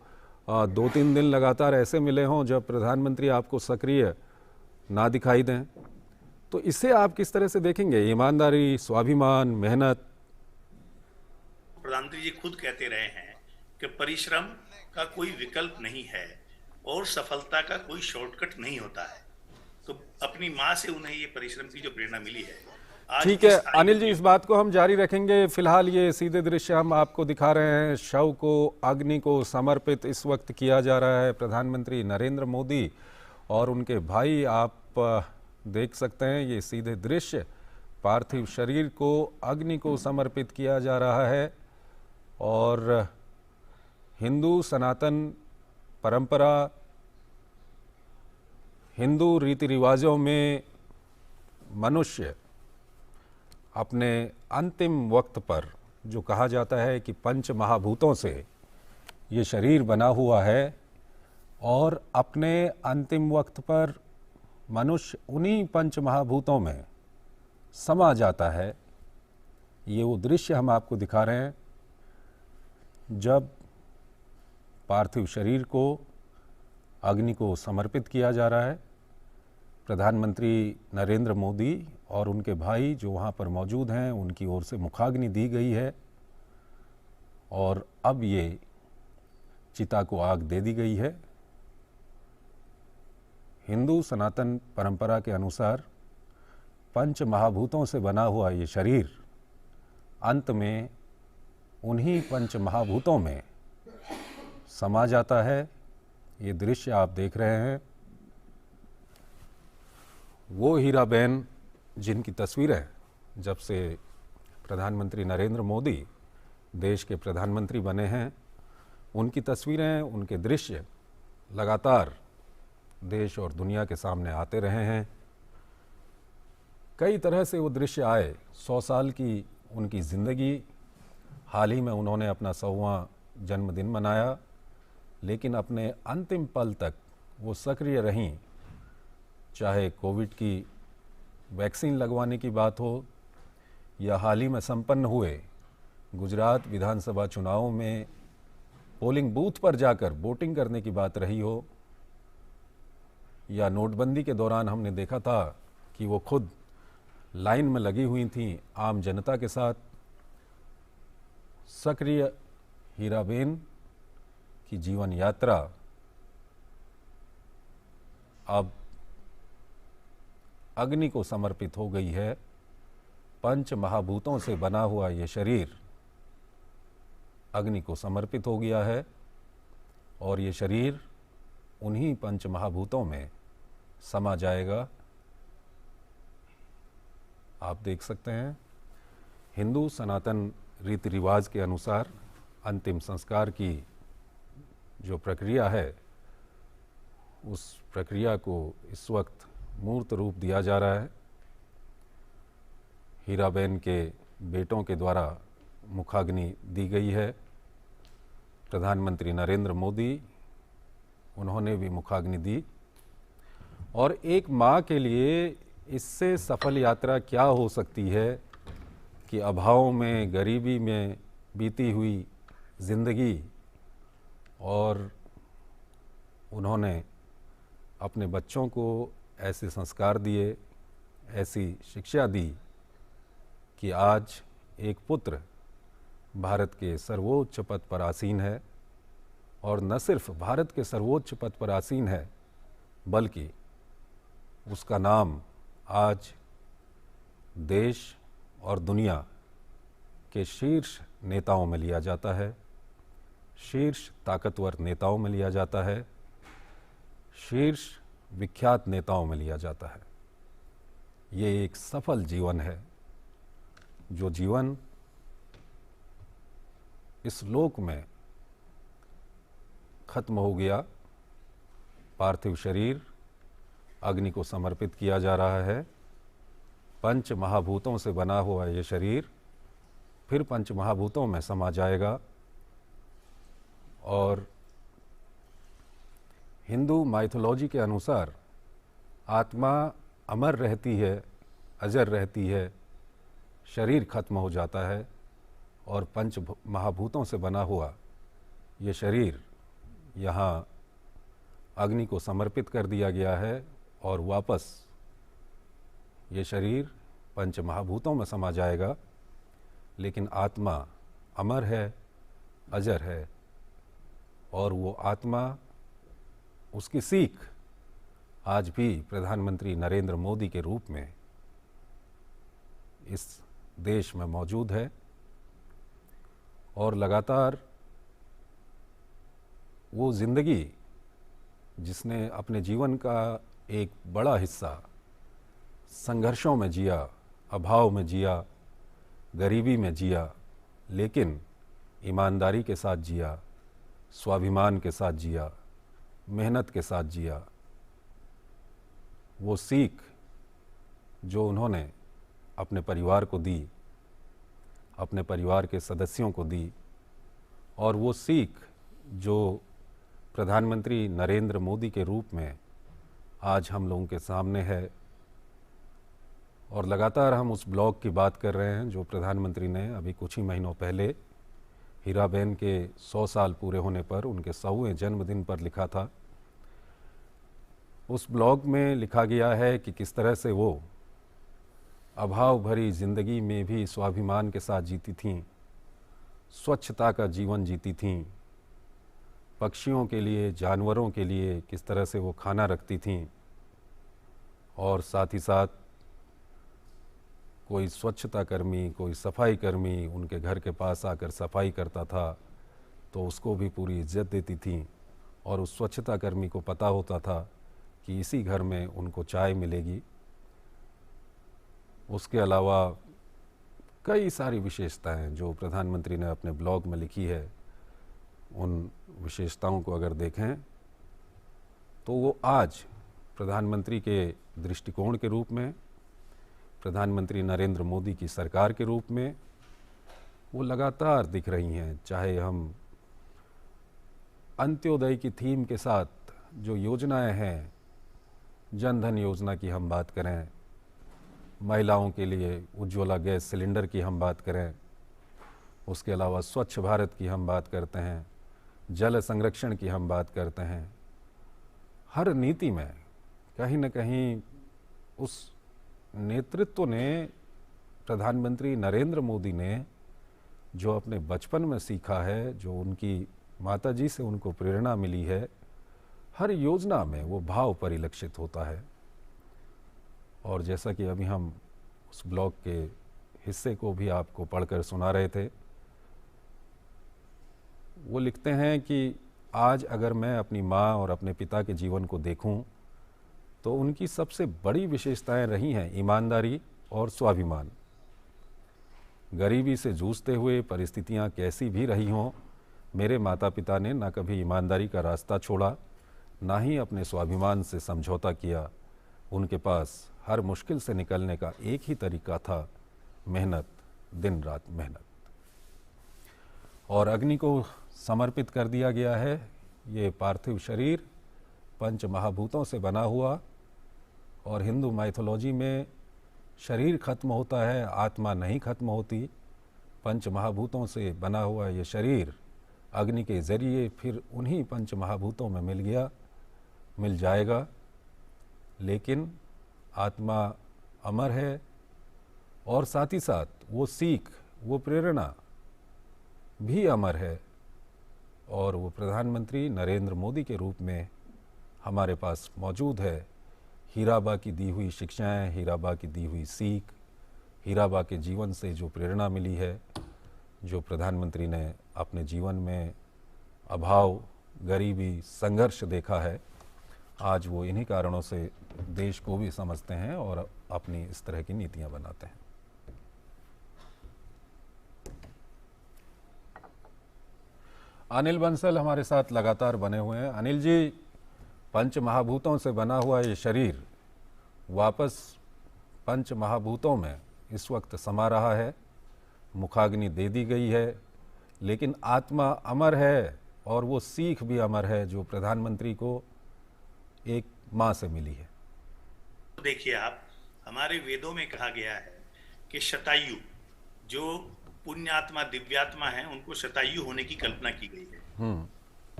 2-3 दिन लगातार ऐसे मिले हों जब प्रधानमंत्री आपको सक्रिय ना दिखाई दें। तो इसे आप किस तरह से देखेंगे? ईमानदारी, स्वाभिमान, मेहनत। प्रधानमंत्री जी खुद कहते रहे हैं कि परिश्रम का कोई विकल्प नहीं है और सफलता का कोई शॉर्टकट नहीं होता है। तो अपनी माँ से उन्हें ये परिश्रम की जो प्रेरणा मिली है, आज ठीक है इस अनिल जी, इस बात को हम जारी रखेंगे। फिलहाल ये सीधे दृश्य हम आपको दिखा रहे हैं। शव को अग्नि को समर्पित इस वक्त किया जा रहा है। प्रधानमंत्री नरेंद्र मोदी और उनके भाई, आप देख सकते हैं ये सीधे दृश्य। पार्थिव शरीर को अग्नि को समर्पित किया जा रहा है और हिंदू सनातन परंपरा, हिंदू रीति रिवाजों में मनुष्य अपने अंतिम वक्त पर, जो कहा जाता है कि पंच महाभूतों से ये शरीर बना हुआ है, और अपने अंतिम वक्त पर मनुष्य उन्हीं पंच महाभूतों में समा जाता है। ये वो दृश्य हम आपको दिखा रहे हैं जब पार्थिव शरीर को अग्नि को समर्पित किया जा रहा है। प्रधानमंत्री नरेंद्र मोदी और उनके भाई जो वहाँ पर मौजूद हैं, उनकी ओर से मुखाग्नि दी गई है और अब ये चिता को आग दे दी गई है। हिंदू सनातन परंपरा के अनुसार पंच महाभूतों से बना हुआ ये शरीर अंत में उन्हीं पंच महाभूतों में समा जाता है। ये दृश्य आप देख रहे हैं, वो हीराबेन जिनकी तस्वीरें जब से प्रधानमंत्री नरेंद्र मोदी देश के प्रधानमंत्री बने हैं, उनकी तस्वीरें, उनके दृश्य लगातार देश और दुनिया के सामने आते रहे हैं। कई तरह से वो दृश्य आए। 100 साल की उनकी ज़िंदगी, हाल ही में उन्होंने अपना 100वां जन्मदिन मनाया, लेकिन अपने अंतिम पल तक वो सक्रिय रहीं। चाहे कोविड की वैक्सीन लगवाने की बात हो या हाल ही में संपन्न हुए गुजरात विधानसभा चुनावों में पोलिंग बूथ पर जाकर वोटिंग करने की बात रही हो, या नोटबंदी के दौरान हमने देखा था कि वो खुद लाइन में लगी हुई थीं आम जनता के साथ। सक्रिय हीराबेन की जीवन यात्रा अब अग्नि को समर्पित हो गई है। पंच महाभूतों से बना हुआ ये शरीर अग्नि को समर्पित हो गया है और ये शरीर उन्हीं पंच महाभूतों में समा जाएगा। आप देख सकते हैं हिंदू सनातन रीति रिवाज के अनुसार अंतिम संस्कार की जो प्रक्रिया है, उस प्रक्रिया को इस वक्त मूर्त रूप दिया जा रहा है। हीराबेन के बेटों के द्वारा मुखाग्नि दी गई है। प्रधानमंत्री नरेंद्र मोदी, उन्होंने भी मुखाग्नि दी। और एक माँ के लिए इससे सफल यात्रा क्या हो सकती है कि अभाव में, गरीबी में बीती हुई ज़िंदगी, और उन्होंने अपने बच्चों को ऐसे संस्कार दिए, ऐसी शिक्षा दी कि आज एक पुत्र भारत के सर्वोच्च पद पर आसीन है। और न सिर्फ भारत के सर्वोच्च पद पर आसीन है, बल्कि उसका नाम आज देश और दुनिया के शीर्ष नेताओं में लिया जाता है, शीर्ष ताकतवर नेताओं में लिया जाता है, शीर्ष विख्यात नेताओं में लिया जाता है। ये एक सफल जीवन है, जो जीवन इस लोक में खत्म हो गया। पार्थिव शरीर अग्नि को समर्पित किया जा रहा है पंच महाभूतों से बना हुआ ये शरीर फिर पंच महाभूतों में समा जाएगा और हिंदू माइथोलॉजी के अनुसार आत्मा अमर रहती है, अजर रहती है, शरीर खत्म हो जाता है और पंच महाभूतों से बना हुआ ये शरीर यहाँ अग्नि को समर्पित कर दिया गया है और वापस ये शरीर पंच महाभूतों में समा जाएगा, लेकिन आत्मा अमर है, अजर है और वो आत्मा, उसकी सीख आज भी प्रधानमंत्री नरेंद्र मोदी के रूप में इस देश में मौजूद है और लगातार वो ज़िंदगी जिसने अपने जीवन का एक बड़ा हिस्सा संघर्षों में जिया, अभाव में जिया, गरीबी में जिया, लेकिन ईमानदारी के साथ जिया, स्वाभिमान के साथ जिया, मेहनत के साथ जिया, वो सीख जो उन्होंने अपने परिवार को दी, अपने परिवार के सदस्यों को दी और वो सीख जो प्रधानमंत्री नरेंद्र मोदी के रूप में आज हम लोगों के सामने है। और लगातार हम उस ब्लॉग की बात कर रहे हैं जो प्रधानमंत्री ने अभी कुछ ही महीनों पहले हीराबेन के 100 साल पूरे होने पर, उनके 100वें जन्मदिन पर लिखा था। उस ब्लॉग में लिखा गया है कि किस तरह से वो अभाव भरी ज़िंदगी में भी स्वाभिमान के साथ जीती थीं, स्वच्छता का जीवन जीती थीं, पक्षियों के लिए, जानवरों के लिए किस तरह से वो खाना रखती थीं और साथ ही साथ कोई स्वच्छता कर्मी, कोई सफाई कर्मी उनके घर के पास आकर सफाई करता था तो उसको भी पूरी इज्जत देती थीं और उस स्वच्छता कर्मी को पता होता था कि इसी घर में उनको चाय मिलेगी। उसके अलावा कई सारी विशेषताएं जो प्रधानमंत्री ने अपने ब्लॉग में लिखी है, उन विशेषताओं को अगर देखें तो वो आज प्रधानमंत्री के दृष्टिकोण के रूप में, प्रधानमंत्री नरेंद्र मोदी की सरकार के रूप में वो लगातार दिख रही हैं। चाहे हम अंत्योदय की थीम के साथ जो योजनाएं हैं, जन धन योजना की हम बात करें, महिलाओं के लिए उज्ज्वला गैस सिलेंडर की हम बात करें, उसके अलावा स्वच्छ भारत की हम बात करते हैं, जल संरक्षण की हम बात करते हैं, हर नीति में कहीं न कहीं उस नेतृत्व ने, प्रधानमंत्री नरेंद्र मोदी ने जो अपने बचपन में सीखा है, जो उनकी माताजी से उनको प्रेरणा मिली है, हर योजना में वो भाव परिलक्षित होता है। और जैसा कि अभी हम उस ब्लॉग के हिस्से को भी आपको पढ़कर सुना रहे थे, वो लिखते हैं कि आज अगर मैं अपनी माँ और अपने पिता के जीवन को देखूं तो उनकी सबसे बड़ी विशेषताएं रही हैं ईमानदारी और स्वाभिमान। गरीबी से जूझते हुए परिस्थितियां कैसी भी रही हों, मेरे माता पिता ने ना कभी ईमानदारी का रास्ता छोड़ा, ना ही अपने स्वाभिमान से समझौता किया। उनके पास हर मुश्किल से निकलने का एक ही तरीका था, मेहनत, दिन रात मेहनत। और अग्नि को समर्पित कर दिया गया है ये पार्थिव शरीर, पंच महाभूतों से बना हुआ। और हिंदू माइथोलॉजी में शरीर खत्म होता है, आत्मा नहीं खत्म होती। पंच महाभूतों से बना हुआ ये शरीर अग्नि के ज़रिए फिर उन्हीं पंच महाभूतों में मिल जाएगा, लेकिन आत्मा अमर है और साथ ही साथ वो सीख, वो प्रेरणा भी अमर है। और वो प्रधानमंत्री नरेंद्र मोदी के रूप में हमारे पास मौजूद है। हीराबा की दी हुई शिक्षाएं, हीराबा की दी हुई सीख, हीराबा के जीवन से जो प्रेरणा मिली है, जो प्रधानमंत्री ने अपने जीवन में अभाव, गरीबी, संघर्ष देखा है, आज वो इन्हीं कारणों से देश को भी समझते हैं और अपनी इस तरह की नीतियां बनाते हैं। अनिल बंसल हमारे साथ लगातार बने हुए हैं। अनिल जी, पंच महाभूतों से बना हुआ ये शरीर वापस पंच महाभूतों में इस वक्त समा रहा है, मुखाग्नि दे दी गई है, लेकिन आत्मा अमर है और वो सीख भी अमर है जो प्रधानमंत्री को एक माँ से मिली है। देखिए आप, हमारे वेदों में कहा गया है कि शतायु, जो पुण्यात्मा दिव्यात्मा है, उनको शतायु होने की कल्पना की गई है।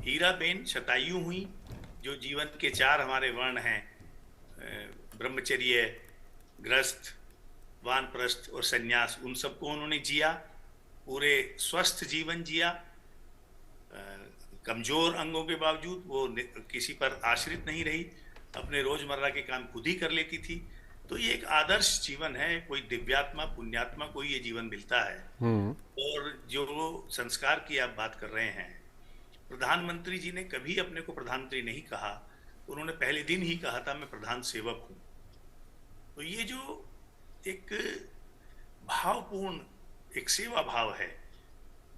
हीराबेन शतायु हुई, जो जीवन के 4 हमारे वर्ण हैं, ब्रह्मचर्य, गृहस्थ, वानप्रस्थ और सन्यास, उन सबको उन्होंने जिया, पूरे स्वस्थ जीवन जिया, कमजोर अंगों के बावजूद वो किसी पर आश्रित नहीं रही, अपने रोजमर्रा के काम खुद ही कर लेती थी। तो ये एक आदर्श जीवन है। कोई दिव्यात्मा पुण्यात्मा को ये जीवन मिलता है। और जो संस्कार की आप बात कर रहे हैं, प्रधानमंत्री जी ने कभी अपने को प्रधानमंत्री नहीं कहा, उन्होंने पहले दिन ही कहा था मैं प्रधान सेवक हूं। तो ये जो एक भावपूर्ण एक सेवा भाव है,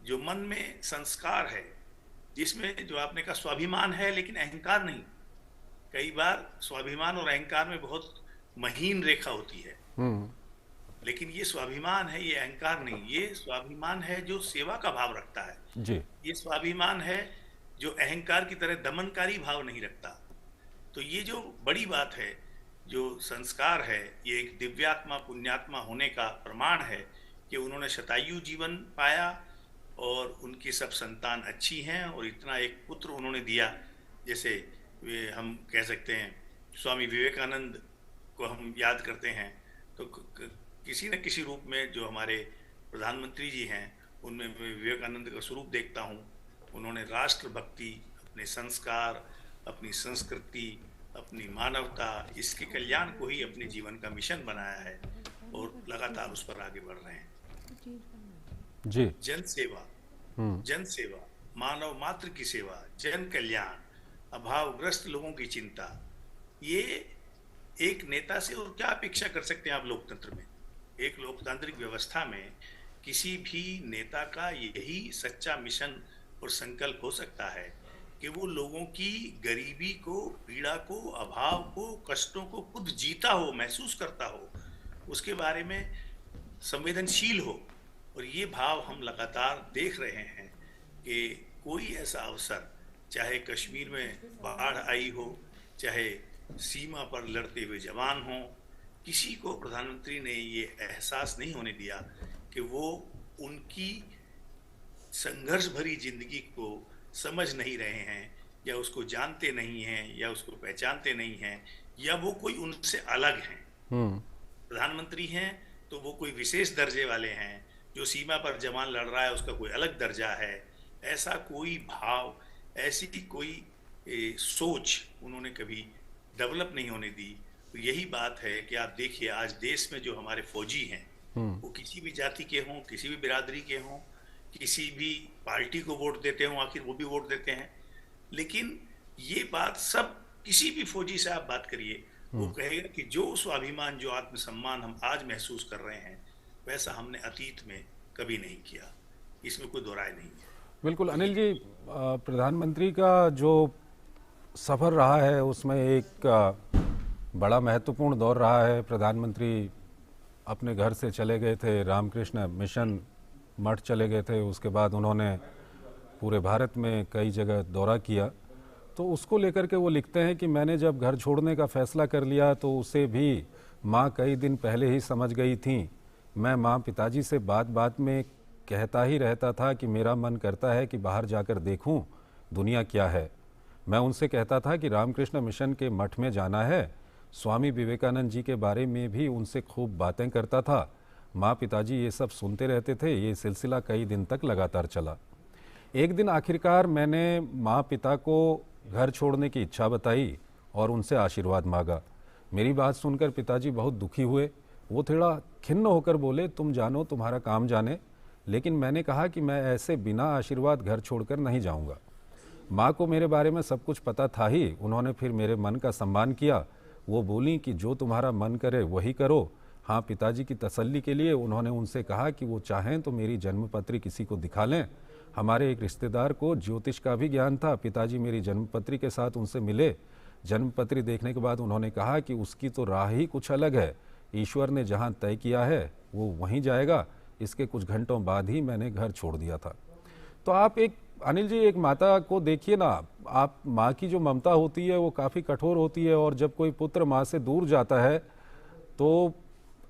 जो मन में संस्कार है, जिसमें जो आपने कहा स्वाभिमान है लेकिन अहंकार नहीं। कई बार स्वाभिमान और अहंकार में बहुत महीन रेखा होती है, लेकिन ये स्वाभिमान है, ये अहंकार नहीं। ये स्वाभिमान है जो सेवा का भाव रखता है जी। ये स्वाभिमान है जो अहंकार की तरह दमनकारी भाव नहीं रखता। तो ये जो बड़ी बात है, जो संस्कार है, ये एक दिव्यात्मा पुण्यात्मा होने का प्रमाण है कि उन्होंने शतायु जीवन पाया और उनकी सब संतान अच्छी हैं, और इतना एक पुत्र उन्होंने दिया। जैसे हम कह सकते हैं स्वामी विवेकानंद को हम याद करते हैं, तो किसी न किसी रूप में जो हमारे प्रधानमंत्री जी हैं, उनमें मैं विवेकानंद का स्वरूप देखता हूँ। उन्होंने राष्ट्र भक्ति, अपने संस्कार, अपनी संस्कृति, अपनी मानवता, इसके कल्याण को ही अपने जीवन का मिशन बनाया है और लगातार उस पर आगे बढ़ रहे हैं जी। जन सेवा, जन सेवा, मानव मात्र की सेवा, जन कल्याण, अभावग्रस्त लोगों की चिंता, ये एक नेता से और क्या अपेक्षा कर सकते हैं आप लोकतंत्र में। एक लोकतांत्रिक व्यवस्था में किसी भी नेता का यही सच्चा मिशन और संकल्प हो सकता है कि वो लोगों की गरीबी को, पीड़ा को, अभाव को, कष्टों को खुद जीता हो, महसूस करता हो, उसके बारे में संवेदनशील हो। और ये भाव हम लगातार देख रहे हैं कि कोई ऐसा अवसर, चाहे कश्मीर में बाढ़ आई हो, चाहे सीमा पर लड़ते हुए जवान हों, किसी को प्रधानमंत्री ने ये एहसास नहीं होने दिया कि वो उनकी संघर्ष भरी जिंदगी को समझ नहीं रहे हैं, या उसको जानते नहीं हैं, या उसको पहचानते नहीं हैं, या वो कोई उनसे अलग हैं। प्रधानमंत्री हैं तो वो कोई विशेष दर्जे वाले हैं, जो सीमा पर जवान लड़ रहा है उसका कोई अलग दर्जा है। ऐसा कोई भाव, ऐसी कोई सोच उन्होंने कभी डेवलप नहीं होने दी। तो यही बात है कि आप देखिए आज देश में जो हमारे फौजी हैं, वो किसी भी जाति के हों, किसी भी बिरादरी के हों, किसी भी पार्टी को वोट देते हों, आखिर वो भी वोट देते हैं। लेकिन ये बात सब, किसी भी फौजी से आप बात करिए, वो कहेगा कि जो स्वाभिमान, जो आत्मसम्मान हम आज महसूस कर रहे हैं, वैसा हमने अतीत में कभी नहीं किया। इसमें कोई दो राय नहीं है। बिल्कुल अनिल जी, प्रधानमंत्री का जो सफ़र रहा है उसमें एक बड़ा महत्वपूर्ण दौर रहा है। प्रधानमंत्री अपने घर से चले गए थे, रामकृष्ण मिशन मठ चले गए थे, उसके बाद उन्होंने पूरे भारत में कई जगह दौरा किया। तो उसको लेकर के वो लिखते हैं कि मैंने जब घर छोड़ने का फ़ैसला कर लिया तो उसे भी माँ कई दिन पहले ही समझ गई थी। मैं माँ पिताजी से बात बात में कहता ही रहता था कि मेरा मन करता है कि बाहर जाकर देखूं दुनिया क्या है। मैं उनसे कहता था कि रामकृष्ण मिशन के मठ में जाना है। स्वामी विवेकानंद जी के बारे में भी उनसे खूब बातें करता था। माँ पिताजी ये सब सुनते रहते थे। ये सिलसिला कई दिन तक लगातार चला। एक दिन आखिरकार मैंने माँ पिता को घर छोड़ने की इच्छा बताई और उनसे आशीर्वाद मांगा। मेरी बात सुनकर पिताजी बहुत दुखी हुए। वो थोड़ा खिन्न होकर बोले, तुम जानो, तुम्हारा काम जाने। लेकिन मैंने कहा कि मैं ऐसे बिना आशीर्वाद घर छोड़कर नहीं जाऊंगा। माँ को मेरे बारे में सब कुछ पता था ही। उन्होंने फिर मेरे मन का सम्मान किया। वो बोली कि जो तुम्हारा मन करे वही करो। हाँ, पिताजी की तसल्ली के लिए उन्होंने उनसे कहा कि वो चाहें तो मेरी जन्मपत्री किसी को दिखा लें। हमारे एक रिश्तेदार को ज्योतिष का भी ज्ञान था। पिताजी मेरी जन्मपत्री के साथ उनसे मिले। जन्मपत्री देखने के बाद उन्होंने कहा कि उसकी तो राह ही कुछ अलग है। ईश्वर ने जहाँ तय किया है वो वहीं जाएगा, इसके कुछ घंटों बाद ही मैंने घर छोड़ दिया था। तो आप एक, अनिल जी, एक माता को देखिए ना, आप माँ की जो ममता होती है वो काफ़ी कठोर होती है, और जब कोई पुत्र माँ से दूर जाता है तो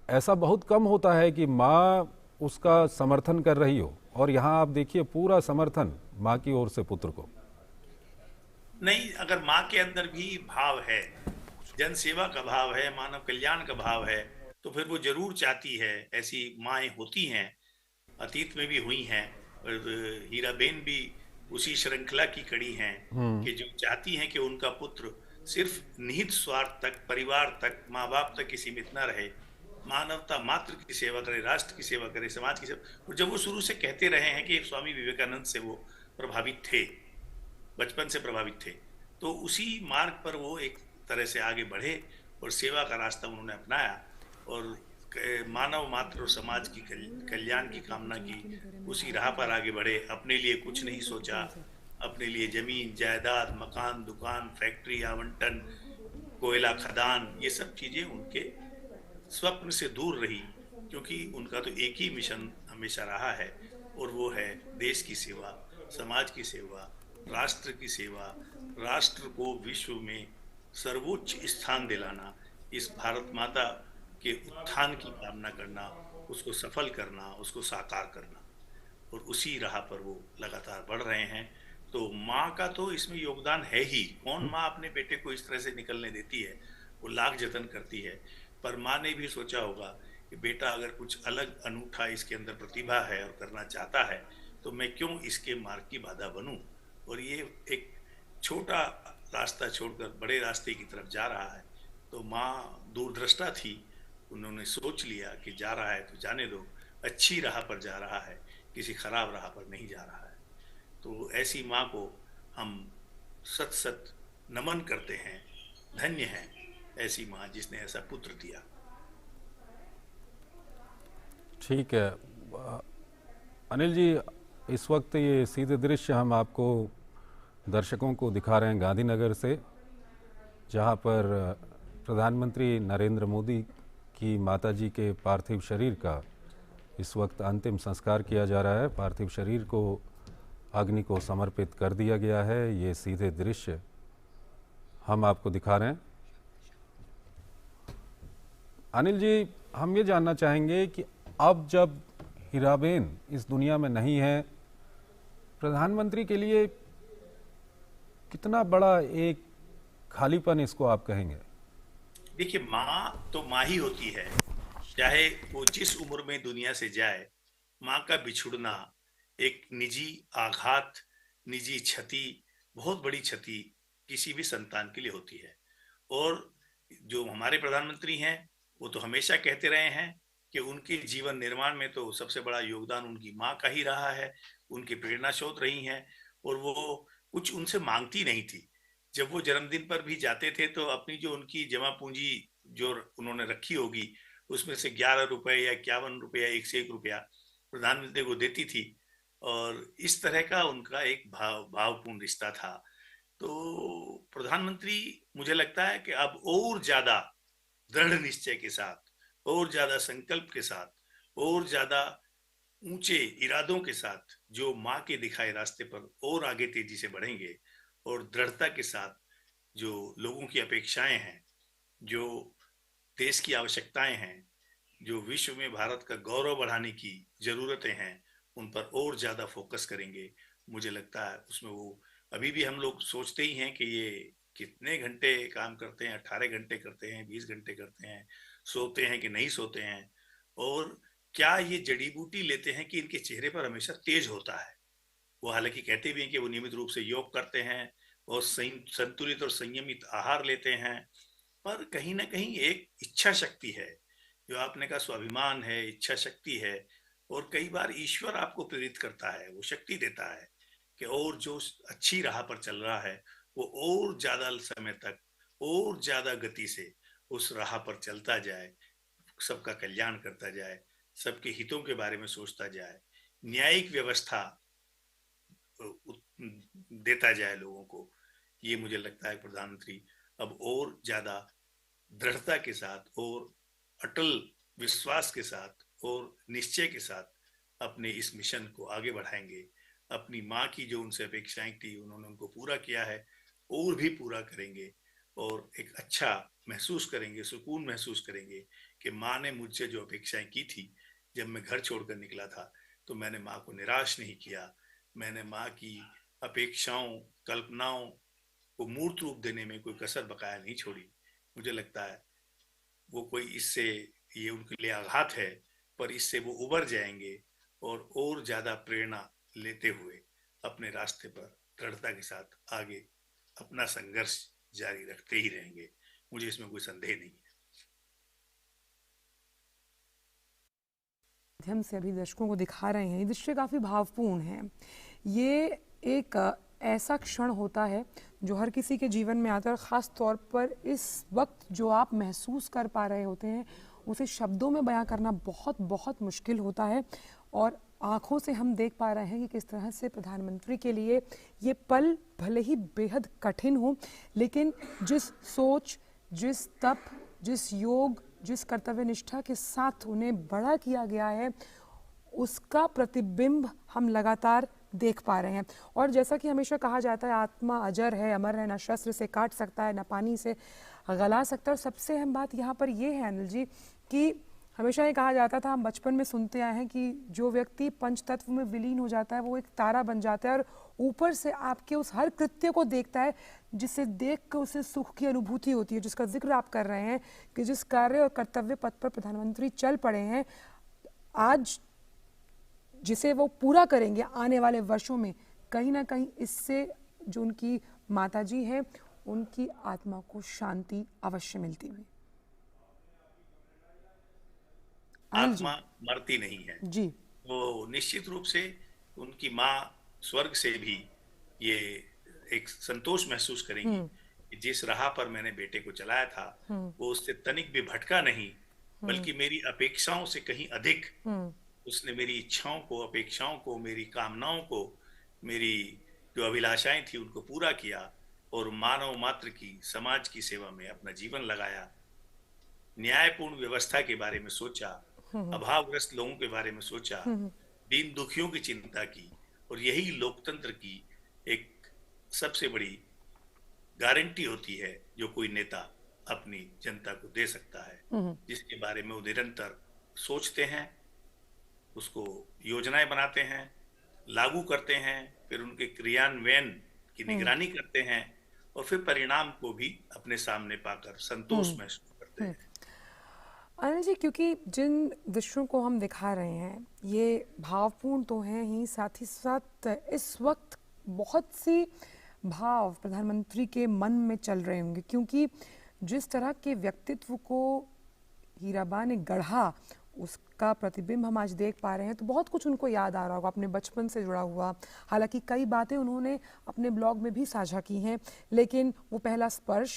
ऐसा बहुत कम होता है कि माँ उसका समर्थन कर रही हो, और यहाँ आप देखिए पूरा समर्थन माँ की ओर से पुत्र को। नहीं, अगर माँ के अंदर भी भाव है, जन सेवा का भाव है, मानव कल्याण का भाव है, तो फिर वो जरूर चाहती है। ऐसी माएँ होती हैं, अतीत में भी हुई हैं, और हीराबेन भी उसी श्रृंखला की कड़ी हैं, कि जो चाहती हैं कि उनका पुत्र सिर्फ निहित स्वार्थ तक, परिवार तक, माँ बाप तक ही सीमित न रहे, मानवता मात्र की सेवा करे, राष्ट्र की सेवा करे, समाज की सेवा। और जब वो शुरू से कहते रहे हैं कि स्वामी विवेकानंद से वो प्रभावित थे, बचपन से प्रभावित थे, तो उसी मार्ग पर वो एक तरह से आगे बढ़े और सेवा का रास्ता उन्होंने अपनाया, और मानव मात्र और समाज की कल्याण की कामना की, उसी राह पर आगे बढ़े। अपने लिए कुछ नहीं सोचा, अपने लिए जमीन जायदाद, मकान, दुकान, फैक्ट्री आवंटन, कोयला खदान, ये सब चीजें उनके स्वप्न से दूर रही, क्योंकि उनका तो एक ही मिशन हमेशा रहा है, और वो है देश की सेवा, समाज की सेवा, राष्ट्र की सेवा, राष्ट्र को विश्व में सर्वोच्च स्थान दिलाना, इस भारत माता के उत्थान की कामना करना, उसको सफल करना, उसको साकार करना, और उसी राह पर वो लगातार बढ़ रहे हैं। तो माँ का तो इसमें योगदान है ही। कौन माँ अपने बेटे को इस तरह से निकलने देती है? वो लाख जतन करती है, पर माँ ने भी सोचा होगा कि बेटा अगर कुछ अलग अनूठा इसके अंदर प्रतिभा है और करना चाहता है, तो मैं क्यों इसके मार्ग की बाधा बनूं? और ये एक छोटा रास्ता छोड़कर बड़े रास्ते की तरफ जा रहा है। तो माँ दूरदृष्टा थी, उन्होंने सोच लिया कि जा रहा है तो जाने दो, अच्छी राह पर जा रहा है, किसी खराब राह पर नहीं जा रहा है। तो ऐसी माँ को हम सत सत नमन करते हैं। धन्य है ऐसी माँ जिसने ऐसा पुत्र दिया। ठीक है अनिल जी, इस वक्त ये सीधे दृश्य हम आपको, दर्शकों को दिखा रहे हैं गांधीनगर से, जहां पर प्रधानमंत्री नरेंद्र मोदी की माताजी के पार्थिव शरीर का इस वक्त अंतिम संस्कार किया जा रहा है। पार्थिव शरीर को अग्नि को समर्पित कर दिया गया है। ये सीधे दृश्य हम आपको दिखा रहे हैं। अनिल जी, हम ये जानना चाहेंगे कि अब जब हीराबेन इस दुनिया में नहीं है, प्रधानमंत्री के लिए कितना बड़ा एक खालीपन इसको आप कहेंगे? देखिए, माँ तो माँ ही होती है, चाहे वो जिस उम्र में दुनिया से जाए। माँ का बिछुड़ना एक निजी आघात, निजी क्षति, बहुत बड़ी क्षति किसी भी संतान के लिए होती है। और जो हमारे प्रधानमंत्री हैं, वो तो हमेशा कहते रहे हैं कि उनके जीवन निर्माण में तो सबसे बड़ा योगदान उनकी माँ का ही रहा है, उनकी प्रेरणा स्रोत रही हैं, और वो कुछ उनसे मांगती नहीं थी। जब वो जन्मदिन पर भी जाते थे तो अपनी जो उनकी जमा पूंजी जो उन्होंने रखी होगी, उसमें से 11 रुपए या 51 रुपए या 101 रुपया प्रधानमंत्री को देती थी। और इस तरह का उनका एक भावपूर्ण रिश्ता था। तो प्रधानमंत्री, मुझे लगता है कि अब और ज्यादा दृढ़ निश्चय के साथ, और ज्यादा संकल्प के साथ, और ज्यादा ऊंचे इरादों के साथ जो माँ के दिखाए रास्ते पर और आगे तेजी से बढ़ेंगे, और दृढ़ता के साथ जो लोगों की अपेक्षाएं हैं, जो देश की आवश्यकताएं हैं, जो विश्व में भारत का गौरव बढ़ाने की जरूरतें हैं, उन पर और ज्यादा फोकस करेंगे। मुझे लगता है उसमें वो, अभी भी हम लोग सोचते ही हैं कि ये कितने घंटे काम करते हैं, 18 घंटे करते हैं, 20 घंटे करते हैं, सोते हैं कि नहीं सोते हैं, और क्या ये जड़ी बूटी लेते हैं कि इनके चेहरे पर हमेशा तेज होता है। वो हालांकि कहते भी हैं कि वो नियमित रूप से योग करते हैं और संतुलित और संयमित आहार लेते हैं, पर कहीं ना कहीं एक इच्छा शक्ति है, जो आपने कहा स्वाभिमान है, इच्छा शक्ति है। और कई बार ईश्वर आपको प्रेरित करता है, वो शक्ति देता है कि और जो अच्छी राह पर चल रहा है, वो और ज्यादा समय तक, और ज्यादा गति से उस राह पर चलता जाए, सबका कल्याण करता जाए, सबके हितों के बारे में सोचता जाए, न्यायिक व्यवस्था देता जाए लोगों को। ये मुझे लगता है प्रधानमंत्री अब और ज्यादा दृढ़ता के साथ और अटल विश्वास के साथ और निश्चय के साथ अपने इस मिशन को आगे बढ़ाएंगे। अपनी माँ की जो उनसे अपेक्षाएं थी उन्होंने उनको पूरा किया है, और भी पूरा करेंगे, और एक अच्छा महसूस करेंगे, सुकून महसूस करेंगे कि माँ ने मुझसे जो अपेक्षाएं की थी, जब मैं घर छोड़कर निकला था तो मैंने माँ को निराश नहीं किया। मैंने माँ की अपेक्षाओं, कल्पनाओं को मूर्त रूप देने में कोई कसर बकाया नहीं छोड़ी। मुझे लगता है वो कोई इससे, ये उनके लिए आघात है, पर इससे वो उबर जाएंगे और ज्यादा प्रेरणा लेते हुए अपने रास्ते पर दृढ़ता के साथ आगे अपना संघर्ष जारी रखते ही रहेंगे। मुझे इसमें कोई संदेह नहीं है। माध्यम से अभी दर्शकों को दिखा रहे हैं, ये दृश्य काफ़ी भावपूर्ण है। ये एक ऐसा क्षण होता है जो हर किसी के जीवन में आता है, और ख़ास तौर पर इस वक्त जो आप महसूस कर पा रहे होते हैं उसे शब्दों में बयां करना बहुत बहुत मुश्किल होता है। और आँखों से हम देख पा रहे हैं कि किस तरह से प्रधानमंत्री के लिए ये पल भले ही बेहद कठिन हो, लेकिन जिस सोच, जिस तप, जिस योग, जिस कर्तव्य निष्ठा के साथ उन्हें बड़ा किया गया है, उसका प्रतिबिंब हम लगातार देख पा रहे हैं। और जैसा कि हमेशा कहा जाता है, आत्मा अजर है, अमर है, ना शस्त्र से काट सकता है, ना पानी से गला सकता है। और सबसे अहम बात यहाँ पर ये है अनिल जी कि हमेशा ये कहा जाता था, हम बचपन में सुनते आए हैं कि जो व्यक्ति पंच तत्व में विलीन हो जाता है वो एक तारा बन जाता है, और ऊपर से आपके उस हर कृत्य को देखता है, जिसे देख कर उसे सुख की अनुभूति होती है, जिसका जिक्र आप कर रहे हैं कि जिस कार्य और कर्तव्य पथ पर प्रधानमंत्री चल पड़े हैं आज, जिसे वो पूरा करेंगे आने वाले वर्षों में, कहीं ना कहीं इससे जो उनकी माताजी हैं उनकी आत्मा को शांति अवश्य मिलती हुई। आत्मा मरती नहीं है जी, वो निश्चित रूप से उनकी माँ स्वर्ग से भी ये एक संतोष महसूस करेंगी कि जिस राह पर मैंने बेटे को चलाया था वो उससे तनिक भी भटका नहीं, बल्कि मेरी अपेक्षाओं से कहीं अधिक उसने मेरी इच्छाओं को, अपेक्षाओं को, मेरी कामनाओं को, मेरी जो अभिलाषाएं थी उनको पूरा किया, और मानव मात्र की, समाज की सेवा में अपना जीवन लगाया। न्यायपूर्ण व्यवस्था के बारे में सोचा, अभावग्रस्त लोगों के बारे में सोचा, दीन दुखियों की चिंता की, और यही लोकतंत्र की एक सबसे बड़ी गारंटी होती है जो कोई नेता अपनी जनता को दे सकता है, जिसके बारे में वो निरंतर सोचते हैं, उसको योजनाएं बनाते हैं, लागू करते हैं, फिर उनके क्रियान्वयन की निगरानी करते हैं, और फिर परिणाम को भी अपने सामने पाकर संतोष महसूस करते हैं। अनिल जी, क्योंकि जिन दृश्यों को हम दिखा रहे हैं ये भावपूर्ण तो हैं ही, साथ ही साथ इस वक्त बहुत सी भाव प्रधानमंत्री के मन में चल रहे होंगे, क्योंकि जिस तरह के व्यक्तित्व को हीराबा ने गढ़ा उसका प्रतिबिंब हम आज देख पा रहे हैं, तो बहुत कुछ उनको याद आ रहा होगा अपने बचपन से जुड़ा हुआ। हालांकि कई बातें उन्होंने अपने ब्लॉग में भी साझा की हैं, लेकिन वो पहला स्पर्श,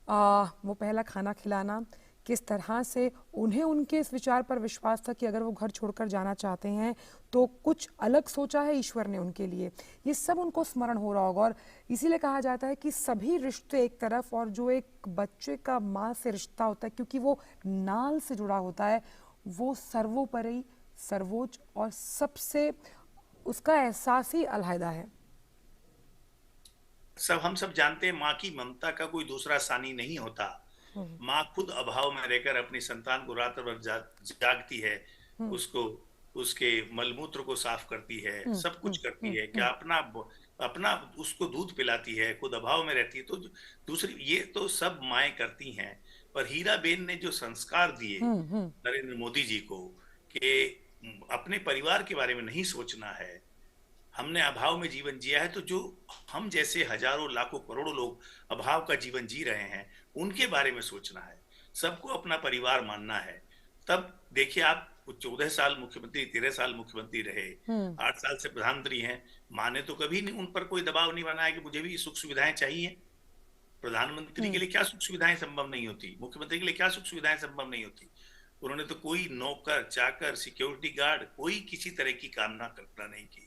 वो पहला खाना खिलाना, किस तरह से उन्हें उनके इस विचार पर विश्वास था कि अगर वो घर छोड़कर जाना चाहते हैं तो कुछ अलग सोचा है ईश्वर ने उनके लिए, ये सब उनको स्मरण हो रहा होगा। और इसीलिए कहा जाता है कि सभी रिश्ते एक तरफ, और जो एक बच्चे का माँ से रिश्ता होता है क्योंकि वो नाल से जुड़ा होता है, वो सर्वोपरि, सर्वोच्च और सबसे उसका एहसास ही अलहदा है। हम सब जानते हैं माँ की ममता का कोई दूसरा सानी नहीं होता। माँ खुद अभाव में रहकर अपनी संतान को रात भर जागती है, उसको, उसके मलमूत्र को साफ करती है, सब कुछ करती है, क्या अपना उसको दूध पिलाती है, खुद अभाव में रहती है। तो दूसरी ये तो सब माएँ करती हैं, पर हीराबेन ने जो संस्कार दिए नरेंद्र मोदी जी को कि अपने परिवार के बारे में नहीं सोचना है, हमने अभाव में जीवन जिया है, तो जो हम जैसे हजारों लाखों करोड़ों लोग अभाव का जीवन जी रहे हैं उनके बारे में सोचना है, सबको अपना परिवार मानना है। तब देखिए आप 14 साल मुख्यमंत्री, 13 साल मुख्यमंत्री रहे, 8 साल से प्रधानमंत्री हैं, माँ ने तो कभी नहीं उन पर कोई दबाव नहीं बनाया कि मुझे भी सुख सुविधाएं चाहिए। प्रधानमंत्री के लिए क्या सुख सुविधाएं संभव नहीं होती, मुख्यमंत्री के लिए क्या सुख सुविधाएं संभव नहीं होती। उन्होंने तो कोई नौकर चाकर, सिक्योरिटी गार्ड, कोई किसी तरह की कामना कल्पना नहीं की।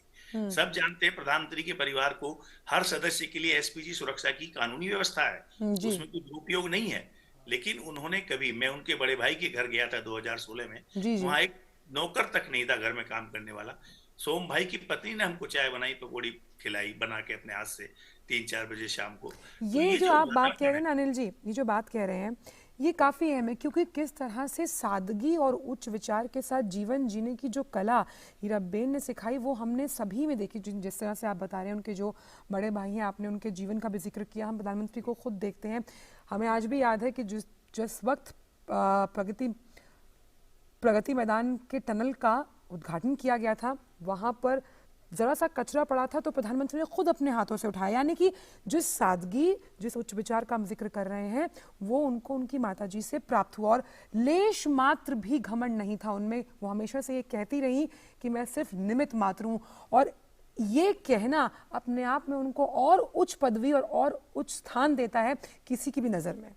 सब जानते हैं प्रधानमंत्री के परिवार को हर सदस्य के लिए एसपीजी सुरक्षा की कानूनी व्यवस्था है, उसमें कोई दुरुपयोग नहीं है। लेकिन उन्होंने कभी, मैं उनके बड़े भाई के घर गया था 2016 में, जी जी। वहां एक नौकर तक नहीं था घर में काम करने वाला। सोम भाई की पत्नी ने हमको चाय बनाई, पकौड़ी खिलाई बना के अपने हाथ से 3-4 बजे शाम को। तो ये ये जो जो आप बात कह वातावरण रहे हैं है, ना अनिल जी, ये जो बात कह रहे हैं ये काफ़ी अहम है, क्योंकि किस तरह से सादगी और उच्च विचार के साथ जीवन जीने की जो कला हीराबेन ने सिखाई वो हमने सभी में देखी। जिस तरह से आप बता रहे हैं उनके जो बड़े भाई हैं, आपने उनके जीवन का भी जिक्र किया, हम प्रधानमंत्री को खुद देखते हैं। हमें आज भी याद है कि जिस वक्त प्रगति मैदान के टनल का उद्घाटन किया गया था, वहां पर जरा सा कचरा पड़ा था तो प्रधानमंत्री ने खुद अपने हाथों से उठाया। यानी कि जिस सादगी, जिस उच्च विचार का हम जिक्र कर रहे हैं, वो उनको उनकी माताजी से प्राप्त हुआ और लेश मात्र भी घमंड नहीं था उनमें। वो हमेशा से ये कहती रही कि मैं सिर्फ निमित्त मात्र हूं, और ये कहना अपने आप में उनको और उच्च पदवी और उच्च स्थान देता है किसी की भी नजर में।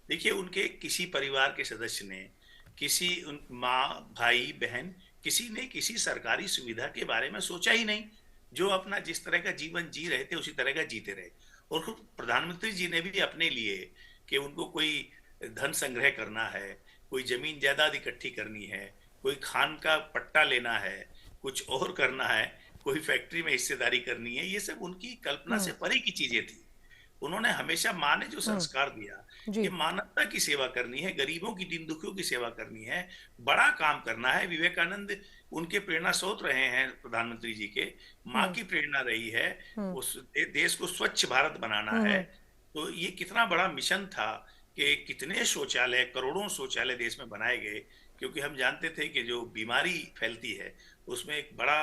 देखिए, उनके किसी परिवार के सदस्य ने, किसी उन माँ भाई बहन, किसी ने किसी सरकारी सुविधा के बारे में सोचा ही नहीं। जो अपना जिस तरह का जीवन जी रहे थे उसी तरह का जीते रहे। और खुद प्रधानमंत्री जी ने भी अपने लिए कि उनको कोई धन संग्रह करना है, कोई जमीन जायदाद इकट्ठी करनी है, कोई खान का पट्टा लेना है, कुछ और करना है, कोई फैक्ट्री में हिस्सेदारी करनी है, ये सब उनकी कल्पना से परे की चीजें थी। उन्होंने हमेशा, माँ ने जो संस्कार दिया कि जी। मानवता की सेवा करनी है, गरीबों की, दीन दुखियों की सेवा करनी है, बड़ा काम करना है। विवेकानंद उनके प्रेरणा स्रोत रहे हैं प्रधानमंत्री जी के, माँ की प्रेरणा रही है, उस देश को स्वच्छ भारत बनाना है। तो ये कितना बड़ा मिशन था कि कितने शौचालय, करोड़ों शौचालय देश में बनाए गए, क्योंकि हम जानते थे कि जो बीमारी फैलती है उसमें एक बड़ा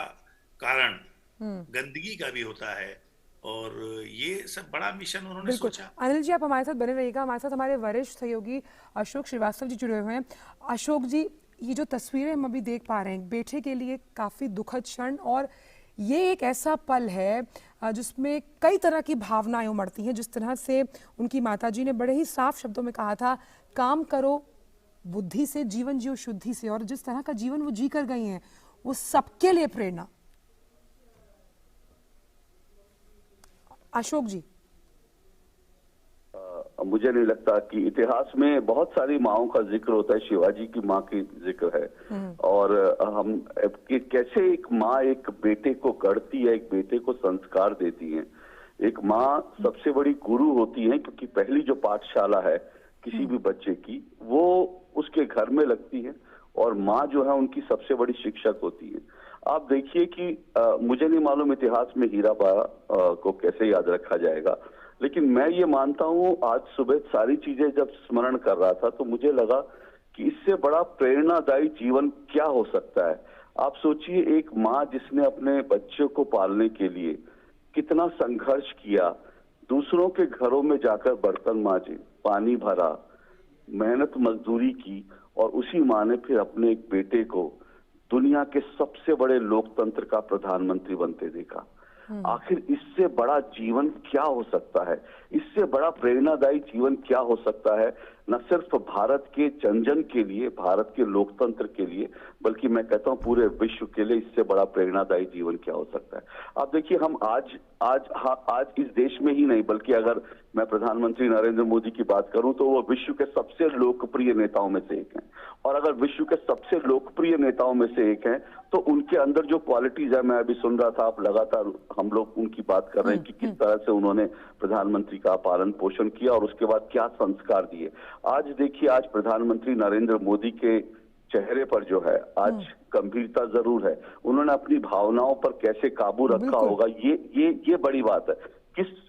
कारण गंदगी का भी होता है। और ये सब बड़ा मिशन उन्होंने बिल्कुल। सोचा। अनिल जी, आप हमारे साथ बने रहिएगा। हमारे साथ हमारे वरिष्ठ सहयोगी अशोक श्रीवास्तव जी जुड़े हुए हैं। अशोक जी, ये जो तस्वीरें हम अभी देख पा रहे हैं, बेटे के लिए काफ़ी दुखद क्षण, और ये एक ऐसा पल है जिसमें कई तरह की भावनाएं उमड़ती हैं। जिस तरह से उनकी माताजी ने बड़े ही साफ शब्दों में कहा था, काम करो बुद्धि से, जीवन जियो शुद्धि से, और जिस तरह का जीवन वो जी कर गई हैं वो सबके लिए प्रेरणा। अशोक जी, मुझे नहीं लगता कि इतिहास में बहुत सारी माओं का जिक्र होता है, शिवाजी की माँ की जिक्र है। और हम कि कैसे एक माँ एक बेटे को गढ़ती है, एक बेटे को संस्कार देती है। एक माँ सबसे बड़ी गुरु होती है, क्योंकि पहली जो पाठशाला है किसी भी बच्चे की वो उसके घर में लगती है, और माँ जो है उनकी सबसे बड़ी शिक्षक होती है। आप देखिए कि मुझे नहीं मालूम इतिहास में हीराबा को कैसे याद रखा जाएगा, लेकिन मैं ये मानता हूँ, आज सुबह सारी चीजें जब स्मरण कर रहा था तो मुझे लगा कि इससे बड़ा प्रेरणादायी जीवन क्या हो सकता है। आप सोचिए, एक माँ जिसने अपने बच्चों को पालने के लिए कितना संघर्ष किया, दूसरों के घरों में जाकर बर्तन मांजे, पानी भरा, मेहनत मजदूरी की, और उसी माँ ने फिर अपने एक बेटे को दुनिया के सबसे बड़े लोकतंत्र का प्रधानमंत्री बनते देखा। आखिर इससे बड़ा जीवन क्या हो सकता है? इससे बड़ा प्रेरणादायी जीवन क्या हो सकता है? न सिर्फ भारत के जन जन के लिए, भारत के लोकतंत्र के लिए, बल्कि मैं कहता हूं पूरे विश्व के लिए इससे बड़ा प्रेरणादायी जीवन क्या हो सकता है? आप देखिए, हम आज इस देश में ही नहीं, बल्कि अगर मैं प्रधानमंत्री नरेंद्र मोदी की बात करूं तो वो विश्व के सबसे लोकप्रिय नेताओं में से एक हैं। और अगर विश्व के सबसे लोकप्रिय नेताओं में से एक हैं तो उनके अंदर जो क्वालिटीज है, मैं अभी सुन रहा था, आप लगातार हम लोग उनकी बात कर रहे हैं कि किस तरह से उन्होंने प्रधानमंत्री का पालन पोषण किया और उसके बाद क्या संस्कार दिए। आज देखिए, आज प्रधानमंत्री नरेंद्र मोदी के चेहरे पर जो है आज गंभीरता जरूर है। उन्होंने अपनी भावनाओं पर कैसे काबू रखा होगा, ये बड़ी बात है।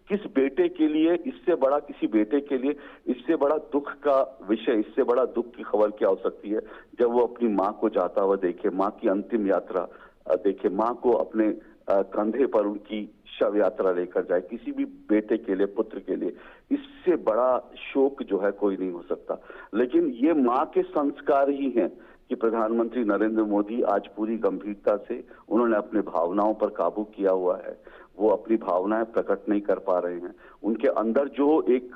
किस बेटे के लिए, इससे बड़ा किसी बेटे के लिए इससे बड़ा दुख का विषय, इससे बड़ा दुख की खबर क्या हो सकती है जब वो अपनी माँ को जाता हुआ देखे, माँ की अंतिम यात्रा देखे, माँ को अपने कंधे पर उनकी शव यात्रा लेकर जाए। किसी भी बेटे के लिए, पुत्र के लिए इससे बड़ा शोक जो है कोई नहीं हो सकता। लेकिन ये माँ के संस्कार ही हैं कि प्रधानमंत्री नरेंद्र मोदी आज पूरी गंभीरता से उन्होंने अपने भावनाओं पर काबू किया हुआ है। वो अपनी भावनाएं प्रकट नहीं कर पा रहे हैं। उनके अंदर जो एक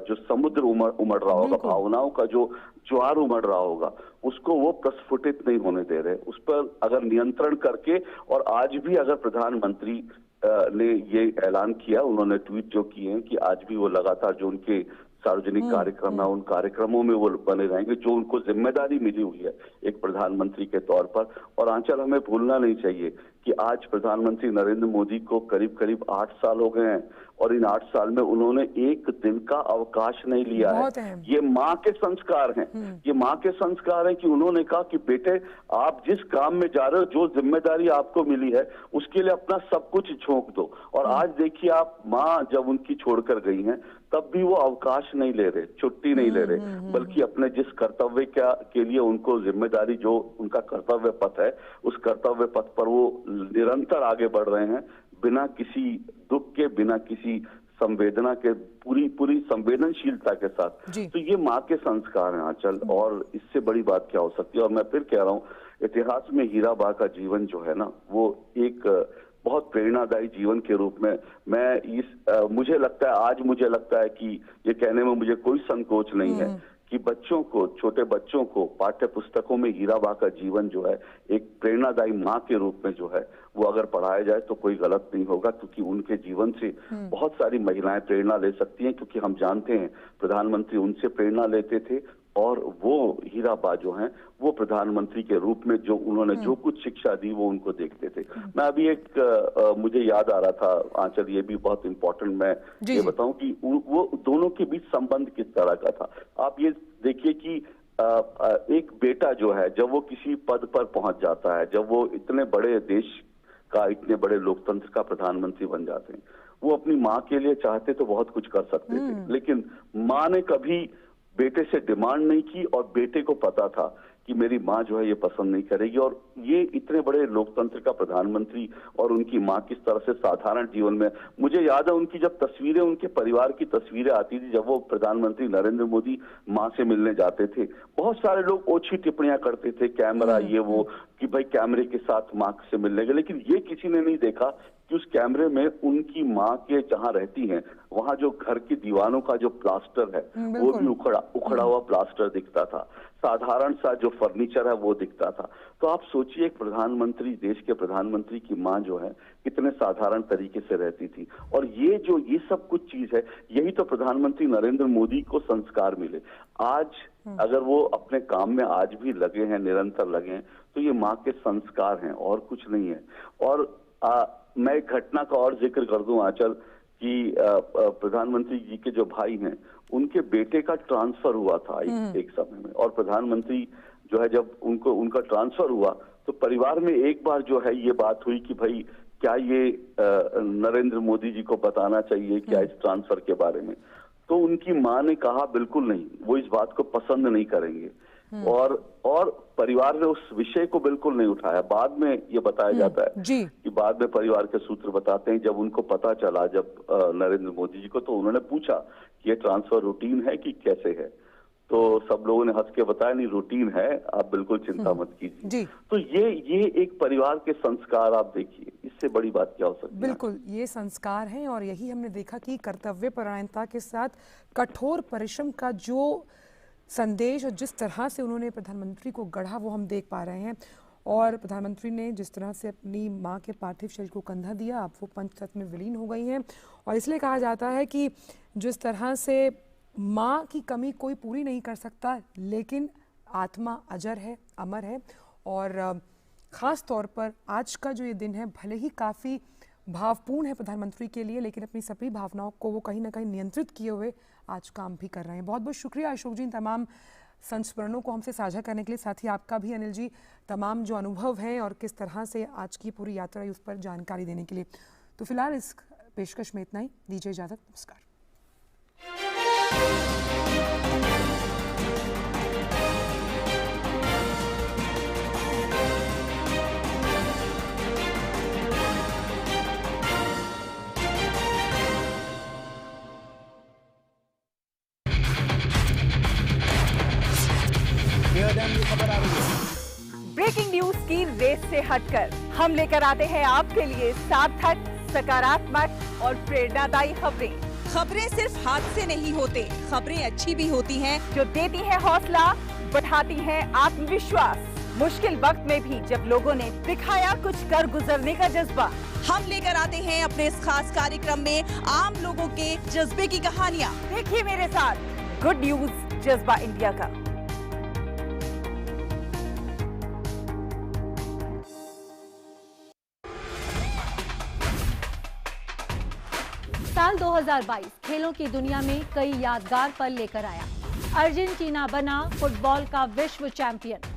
जो समुद्र उमड़ रहा होगा, भावनाओं का जो ज्वार उमड़ रहा होगा, उसको वो प्रस्फुटित नहीं होने दे रहे। उस पर अगर नियंत्रण करके, और आज भी अगर प्रधानमंत्री ने ये ऐलान किया, उन्होंने ट्वीट जो किए हैं कि आज भी वो लगातार जो उनके सार्वजनिक कार्यक्रम है, उन कार्यक्रमों में वो बने रहेंगे जो उनको जिम्मेदारी मिली हुई है एक प्रधानमंत्री के तौर पर। और आंचल, हमें भूलना नहीं चाहिए कि आज प्रधानमंत्री नरेंद्र मोदी को करीब करीब 8 साल हो गए हैं और इन 8 साल में उन्होंने एक दिन का अवकाश नहीं लिया है। ये माँ के संस्कार हैं, ये माँ के संस्कार हैं कि उन्होंने कहा कि बेटे आप जिस काम में जा रहे हो, जो जिम्मेदारी आपको मिली है उसके लिए अपना सब कुछ झोंक दो। और आज देखिए आप, माँ जब उनकी छोड़कर गई हैं तब भी वो अवकाश नहीं ले रहे, छुट्टी नहीं ले रहे, बल्कि अपने जिस कर्तव्य के लिए उनको जिम्मेदारी, जो उनका कर्तव्य पथ है, उस कर्तव्य पथ पर वो निरंतर आगे बढ़ रहे हैं, बिना किसी दुख के, बिना किसी संवेदना के, पूरी संवेदनशीलता के साथ। तो ये माँ के संस्कार हैं आंचल, और इससे बड़ी बात क्या हो सकती है। और मैं फिर कह रहा हूँ, इतिहास में हीरा बा का जीवन जो है ना, वो एक बहुत प्रेरणादायी जीवन के रूप में मैं मुझे लगता है कि ये कहने में मुझे कोई संकोच नहीं है कि बच्चों को, छोटे बच्चों को पाठ्य पुस्तकों में हीरा बा का जीवन जो है एक प्रेरणादायी माँ के रूप में जो है वो अगर पढ़ाया जाए तो कोई गलत नहीं होगा, क्योंकि उनके जीवन से बहुत सारी महिलाएं प्रेरणा ले सकती हैं। क्योंकि हम जानते हैं प्रधानमंत्री उनसे प्रेरणा लेते थे, और वो हीरा बा जो हैं वो प्रधानमंत्री के रूप में जो उन्होंने जो कुछ शिक्षा दी वो उनको देखते थे। मैं अभी मुझे याद आ रहा था आंचल, ये भी बहुत इंपॉर्टेंट, मैं ये बताऊं कि वो दोनों के बीच संबंध किस तरह का था। आप ये देखिए कि एक बेटा जो है जब वो किसी पद पर पहुंच जाता है, जब वो इतने बड़े देश का, इतने बड़े लोकतंत्र का प्रधानमंत्री बन जाते हैं, वो अपनी माँ के लिए चाहते तो बहुत कुछ कर सकते थे, लेकिन माँ ने कभी बेटे से डिमांड नहीं की, और बेटे को पता था कि मेरी माँ जो है ये पसंद नहीं करेगी। और ये इतने बड़े लोकतंत्र का प्रधानमंत्री और उनकी माँ किस तरह से साधारण जीवन में, मुझे याद है उनकी जब तस्वीरें, उनके परिवार की तस्वीरें आती थी जब वो प्रधानमंत्री नरेंद्र मोदी माँ से मिलने जाते थे, बहुत सारे लोग ओछी टिप्पणियां करते थे, कैमरा ये वो, कि भाई कैमरे के साथ माँ से मिलने गए, लेकिन ये किसी ने नहीं देखा कि उस कैमरे में उनकी माँ के जहाँ रहती हैं वहां जो घर की दीवारों का जो प्लास्टर है वो भी उखड़ा हुआ प्लास्टर दिखता था, साधारण सा जो फर्नीचर है वो दिखता था। तो आप सोचिए एक प्रधानमंत्री, देश के प्रधानमंत्री की माँ जो है कितने साधारण तरीके से रहती थी। और ये सब कुछ चीज है, यही तो प्रधानमंत्री नरेंद्र मोदी को संस्कार मिले। आज अगर वो अपने काम में आज भी लगे हैं, निरंतर लगे हैं, तो ये माँ के संस्कार हैं और कुछ नहीं है। और मैं एक घटना का और जिक्र कर दूं आंचल कि प्रधानमंत्री जी के जो भाई हैं उनके बेटे का ट्रांसफर हुआ था एक समय में, और प्रधानमंत्री जो है जब उनका ट्रांसफर हुआ तो परिवार में एक बार जो है ये बात हुई कि भाई क्या ये नरेंद्र मोदी जी को बताना चाहिए क्या इस ट्रांसफर के बारे में। तो उनकी माँ ने कहा बिल्कुल नहीं, वो इस बात को पसंद नहीं करेंगे, और परिवार ने उस विषय को बिल्कुल नहीं उठाया। बाद में ये बताया जाता है कि बाद में परिवार के सूत्र बताते हैं जब उनको पता चला, जब नरेंद्र मोदी जी को, तो उन्होंने पूछा कि ये ट्रांसफर रूटीन है कि कैसे है, तो सब लोगों ने हंस के बताया नहीं रूटीन है, आप बिल्कुल चिंता मत कीजिए। तो ये एक परिवार के संस्कार आप देखिए, इससे बड़ी बात क्या हो सकती है। बिल्कुल ये संस्कार हैं, और यही हमने देखा कि कर्तव्य परायणता के साथ कठोर परिश्रम का जो संदेश और जिस तरह से उन्होंने प्रधानमंत्री को गढ़ा वो हम देख पा रहे हैं। और प्रधानमंत्री ने जिस तरह से अपनी मां के पार्थिव शरीर को कंधा दिया, अब वो पंचतत्व में विलीन हो गई हैं। और इसलिए कहा जाता है कि जिस तरह से माँ की कमी कोई पूरी नहीं कर सकता, लेकिन आत्मा अजर है, अमर है। और ख़ास तौर पर आज का जो ये दिन है भले ही काफ़ी भावपूर्ण है प्रधानमंत्री के लिए, लेकिन अपनी सभी भावनाओं को वो कहीं ना कहीं नियंत्रित किए हुए आज काम भी कर रहे हैं। बहुत बहुत शुक्रिया अशोक जी इन तमाम संस्मरणों को हमसे साझा करने के लिए, साथ ही आपका भी अनिल जी तमाम जो अनुभव हैं और किस तरह से आज की पूरी यात्रा है उस पर जानकारी देने के लिए। तो फिलहाल इस पेशकश में इतना ही, दीजिए इजाज़त, नमस्कार। ब्रेकिंग न्यूज की रेस से हटकर हम लेकर आते हैं आपके लिए सार्थक, सकारात्मक और प्रेरणादायी खबरें। खबरें सिर्फ हादसे नहीं होते, खबरें अच्छी भी होती हैं जो देती हैं हौसला, बढ़ाती हैं आत्मविश्वास। मुश्किल वक्त में भी जब लोगों ने दिखाया कुछ कर गुजरने का जज्बा, हम लेकर आते हैं अपने इस खास कार्यक्रम में आम लोगों के जज्बे की कहानियाँ। देखिए मेरे साथ गुड न्यूज जज्बा इंडिया का। साल 2022 खेलों की दुनिया में कई यादगार पल लेकर आया। अर्जेंटीना बना फुटबॉल का विश्व चैंपियन।